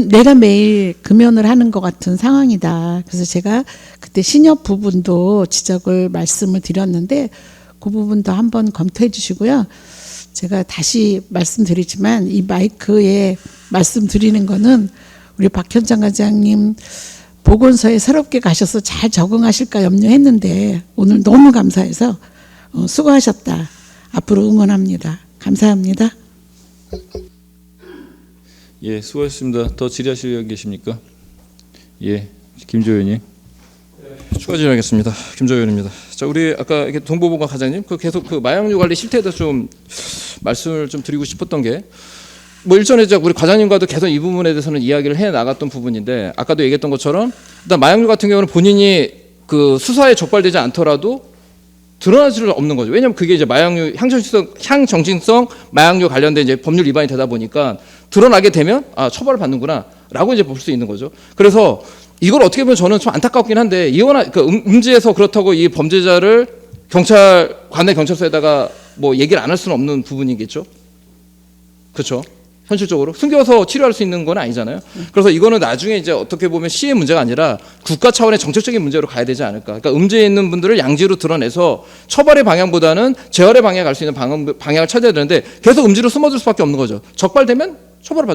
내가 매일 금연을 하는 것 같은 상황이다. 그래서 제가 그때 신협 부분도 지적을 말씀을 드렸는데 그 부분도 한번 검토해 주시고요. 제가 다시 말씀드리지만 이 마이크에 말씀드리는 거는 우리 박현장 과장님 보건소에 새롭게 가셔서 잘 적응하실까 염려했는데 오늘 너무 감사해서 수고하셨다. 앞으로 응원합니다. 감사합니다. 예, 수고하셨습니다. 더 질의하실 분 계십니까? 예, 김조 의원님. 추가 질의하겠습니다. 김조 의원입니다. 자, 우리 아까 이렇게 동보보건 과장님 계속 그 마약류 관리 실태에 대해서 좀 말씀을 좀 드리고 싶었던 게 뭐 일전에 이제 우리 과장님과도 계속 이 부분에 대해서는 이야기를 해 나갔던 부분인데 아까도 얘기했던 것처럼 일단 마약류 같은 경우는 본인이 그 수사에 적발되지 않더라도 드러날 수 없는 거죠. 왜냐하면 그게 이제 마약류 향정신성 마약류 관련된 이제 법률 위반이 되다 보니까 드러나게 되면 아 처벌을 받는구나라고 이제 볼 수 있는 거죠. 그래서 이걸 어떻게 보면 저는 좀 안타깝긴 한데 그 음지에서 그렇다고 이 범죄자를 관내 경찰서에다가 뭐 얘기를 안 할 수는 없는 부분이겠죠. 그렇죠. 현실적으로 숨겨서 치료할 수 있는 건 아니잖아요. 그래서 이거는 나중에 이제 어떻게 보면 시의 문제가 아니라 국가 차원의 정책적인 문제로 가야 되지 않을까. 그러니까 음지에 있는 분들을 양지로 드러내서 처벌의 방향보다는 재활의 방향에 갈 수 있는 방향을 찾아야 되는데 계속 음지로 숨어들 수밖에 없는 거죠. 적발되면 처벌을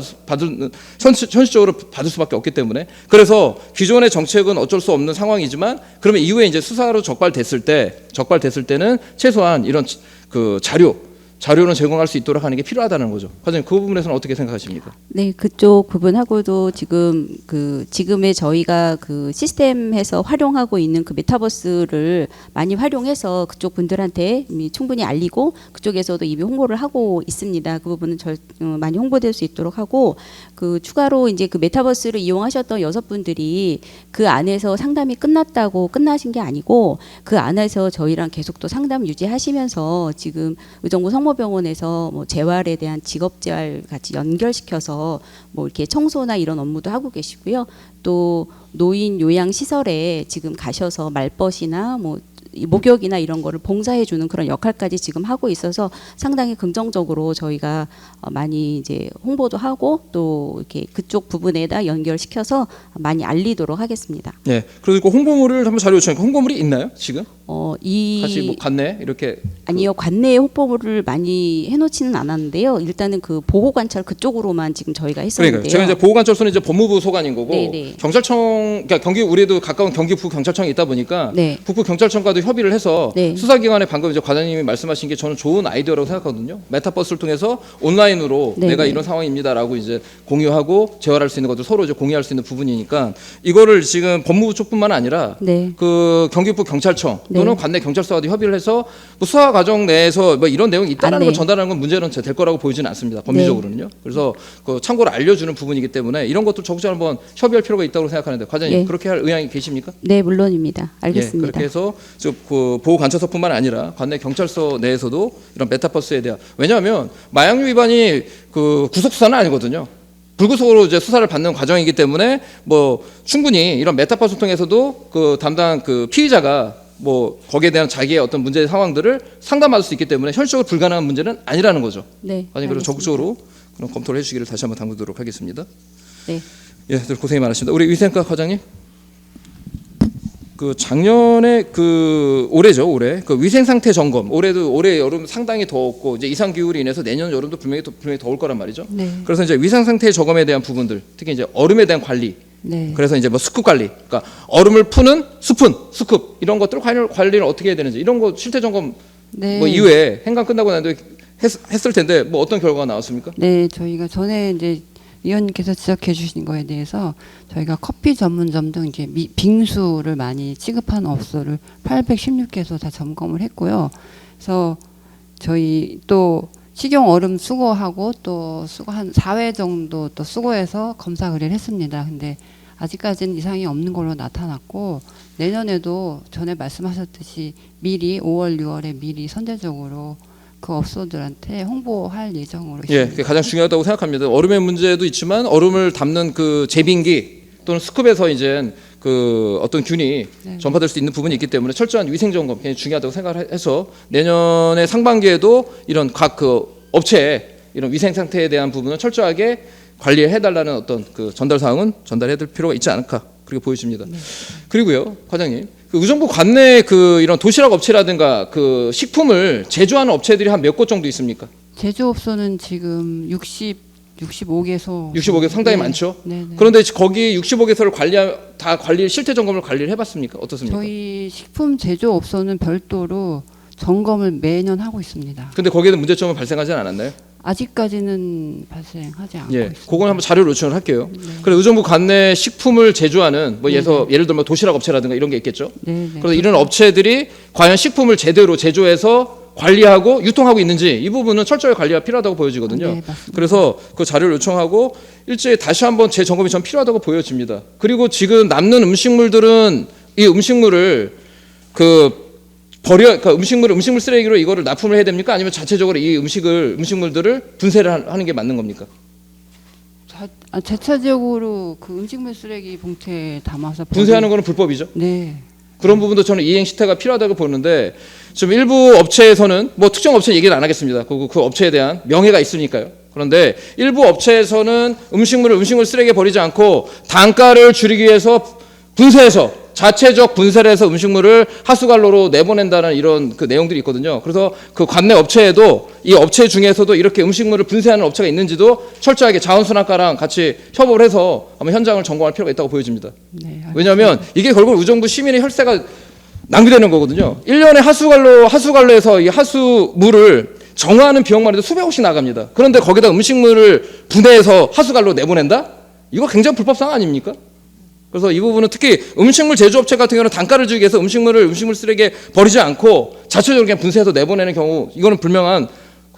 현실적으로 받을 수밖에 없기 때문에 그래서 기존의 정책은 어쩔 수 없는 상황이지만 그러면 이후에 이제 수사로 적발됐을 때는 최소한 이런 그 자료는 제공할 수 있도록 하는 게 필요하다는 거죠. 과장님 그 부분에서는 어떻게 생각하십니까? 네, 그쪽 부분하고도 지금의 저희가 그 시스템에서 활용하고 있는 그 메타버스를 많이 활용해서 그쪽 분들한테 이미 충분히 알리고 그쪽에서도 이미 홍보를 하고 있습니다. 그 부분은 많이 홍보될 수 있도록 하고 그 추가로 이제 그 메타버스를 이용하셨던 6분들이 그 안에서 상담이 끝나신 게 아니고 그 안에서 저희랑 계속 또 상담 유지하시면서 지금 의정부 성모병원에서 뭐 재활에 대한 직업재활 같이 연결시켜서 뭐 이렇게 청소나 이런 업무도 하고 계시고요. 또 노인 요양 시설에 지금 가셔서 말벗이나 뭐 목욕이나 이런 거를 봉사해 주는 그런 역할까지 지금 하고 있어서 상당히 긍정적으로 저희가 많이 이제 홍보도 하고 또 이렇게 그쪽 부분에다 연결시켜서 많이 알리도록 하겠습니다. 네. 그리고 홍보물을 한번 자료 요청하니까 홍보물이 있나요 지금? 같이 뭐 관내 이렇게 아니요, 관내에 홍보물을 많이 해놓지는 않았는데요. 일단은 그 보호 관찰 그쪽으로만 지금 저희가 했었는데요. 그러니까 제가 이제 보호 관찰소는 이제 법무부 소관인 거고 네네. 경찰청, 그러니까 우리도 가까운 경기 북경찰청이 있다 보니까 네. 북부 경찰청과도 협의를 해서 네. 수사기관에 방금 이제 과장님이 말씀하신 게 저는 좋은 아이디어라고 생각하거든요. 메타버스를 통해서 온라인으로 네네. 내가 이런 상황입니다라고 이제 공유하고 재활할 수 있는 것들 서로 이제 공유할 수 있는 부분이니까 이거를 지금 법무부 쪽뿐만 아니라 네. 그 경기북 경찰청 네. 또는 관내 경찰서와도 협의를 해서 뭐 수사 과정 내에서 뭐 이런 내용이 있다라는 걸 전달하는 건 문제는 될 거라고 보이지는 않습니다. 법리적으로는요. 그래서 그 참고로 알려주는 부분이기 때문에 이런 것도 적극적으로 한번 협의할 필요가 있다고 생각하는데 과장님 예. 그렇게 할 의향이 계십니까? 네, 물론입니다. 예, 알겠습니다. 그렇게 해서 그 보호 관찰소뿐만 아니라 관내 경찰서 내에서도 이런 메타버스에 대한 왜냐하면 마약류 위반이 그 구속 수사는 아니거든요. 불구속으로 이제 수사를 받는 과정이기 때문에 뭐 충분히 이런 메타버스 통해서도 그 담당 그 피의자가 뭐 거기에 대한 자기의 어떤 문제 상황들을 상담할 수 있기 때문에 현실적으로 불가능한 문제는 아니라는 거죠. 네. 아니 그래서 적극적으로 그런 검토를 해주시기를 다시 한번 당부드리도록 하겠습니다. 네. 예, 고생이 많으십니다. 우리 위생과 과장님. 그 작년에 그 올해 그 위생 상태 점검, 올해 여름 상당히 더웠고 이제 이상 기후로 인해서 내년 여름도 분명히 더울 거란 말이죠. 네. 그래서 이제 위생 상태 점검에 대한 부분들, 특히 이제 얼음에 대한 관리, 네. 그래서 이제 뭐 스쿱 관리, 그러니까 얼음을 푸는 스쿱 이런 것들 관리를 어떻게 해야 되는지 이런 거 실태 점검 네. 뭐 이후에 행간 끝나고 난 뒤에 했을 텐데 뭐 어떤 결과가 나왔습니까? 네, 저희가 전에 이제 위원님께서 지적해 주신 거에 대해서 저희가 커피 전문점 등 이제 빙수를 많이 취급하는 업소를 816개소 다 점검을 했고요. 그래서 저희 또 식용 얼음 수거하고 또 수거 한 4회 정도 또 수거해서 검사 의뢰를 했습니다. 근데 아직까지는 이상이 없는 걸로 나타났고 내년에도 전에 말씀하셨듯이 미리 5월, 6월에 미리 선제적으로 그 업소들한테 홍보할 예정으로 예, 있습니다. 그게 가장 중요하다고 생각합니다. 얼음의 문제도 있지만 얼음을 담는 그 제빙기 또는 스쿱에서 이제 그 어떤 균이 네. 전파될 수 있는 부분이 있기 때문에 철저한 위생 점검 굉장히 중요하다고 생각해서 내년에 상반기에도 이런 각 그 업체의 이런 위생 상태에 대한 부분을 철저하게 관리해 달라는 어떤 그 전달 사항은 전달해 줄 필요가 있지 않을까 그렇게 보여집니다. 네. 그리고요, 과장님, 그 의정부 관내 그 이런 도시락 업체라든가 그 식품을 제조하는 업체들이 한 몇 곳 정도 있습니까? 제조업소는 지금 65개소. 65개 상당히 네. 많죠. 네, 네. 그런데 거기 65개소를 관리 실태 점검을 관리를 해봤습니까? 어떻습니까? 저희 식품 제조업소는 별도로 점검을 매년 하고 있습니다. 근데 거기에는 문제점은 발생하지 않았나요? 아직까지는 발생하지 않고 예, 있습니다. 그건 한번 자료 요청을 할게요. 네. 그래서 의정부 관내 식품을 제조하는 뭐 예를 들면 도시락 업체라든가 이런 게 있겠죠. 네, 네. 그래서 이런 업체들이 과연 식품을 제대로 제조해서 관리하고 유통하고 있는지 이 부분은 철저히 관리가 필요하다고 보여지거든요. 네, 맞습니다. 그래서 그 자료를 요청하고 일제히 다시 한번 재점검이 전 필요하다고 보여집니다. 그리고 지금 남는 음식물들은 이 음식물을 그러니까 음식물 쓰레기로 이거를 납품을 해야 됩니까? 아니면 자체적으로 이 음식물들을 분쇄를 하는 게 맞는 겁니까? 자체적으로 그 음식물 쓰레기 봉투에 담아서 분쇄하는 거는 불법이죠. 네. 그런 부분도 저는 이행 시태가 필요하다고 보는데 지금 일부 업체에서는 뭐 특정 업체 얘기는 안 하겠습니다. 그 업체에 대한 명예가 있으니까요. 그런데 일부 업체에서는 음식물 쓰레기에 버리지 않고 단가를 줄이기 위해서 분쇄해서 자체적 분쇄를 해서 음식물을 하수관로로 내보낸다는 이런 그 내용들이 있거든요. 그래서 그 관내 업체에도 이 업체 중에서도 이렇게 음식물을 분쇄하는 업체가 있는지도 철저하게 자원순환과랑 같이 협업을 해서 한번 현장을 점검할 필요가 있다고 보여집니다. 네, 알겠습니다. 왜냐하면 이게 결국 의정부 시민의 혈세가 낭비되는 거거든요. 1년에 하수관로에서 이 하수물을 정화하는 비용만 해도 수백억씩 나갑니다. 그런데 거기다 음식물을 분해해서 하수관로 내보낸다? 이거 굉장히 불법사항 아닙니까? 그래서 이 부분은 특히 음식물 제조업체 같은 경우는 단가를 주기 위해서 음식물 쓰레기에 버리지 않고 자체적으로 그냥 분쇄해서 내보내는 경우 이거는 분명한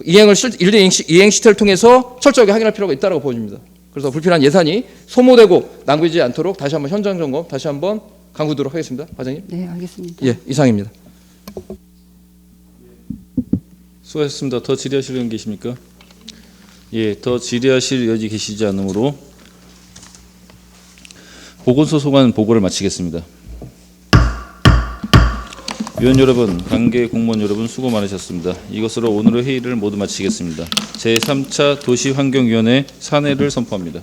일대 이행 시태를 통해서 철저하게 확인할 필요가 있다고 보여집니다. 그래서 불필요한 예산이 소모되고 낭비되지 않도록 다시 한번 현장 점검 다시 한번 강구하도록 하겠습니다. 과장님. 네, 알겠습니다. 예, 이상입니다. 수고하셨습니다. 더 질의하실 의원 계십니까? 예, 더 질의하실 의원이 계시지 않으므로 보건소속안 보고를 마치겠습니다. 위원 여러분, 관계 공무원 여러분 수고 많으셨습니다. 이것으로 오늘의 회의를 모두 마치겠습니다. 제3차 도시환경위원회 산회를 선포합니다.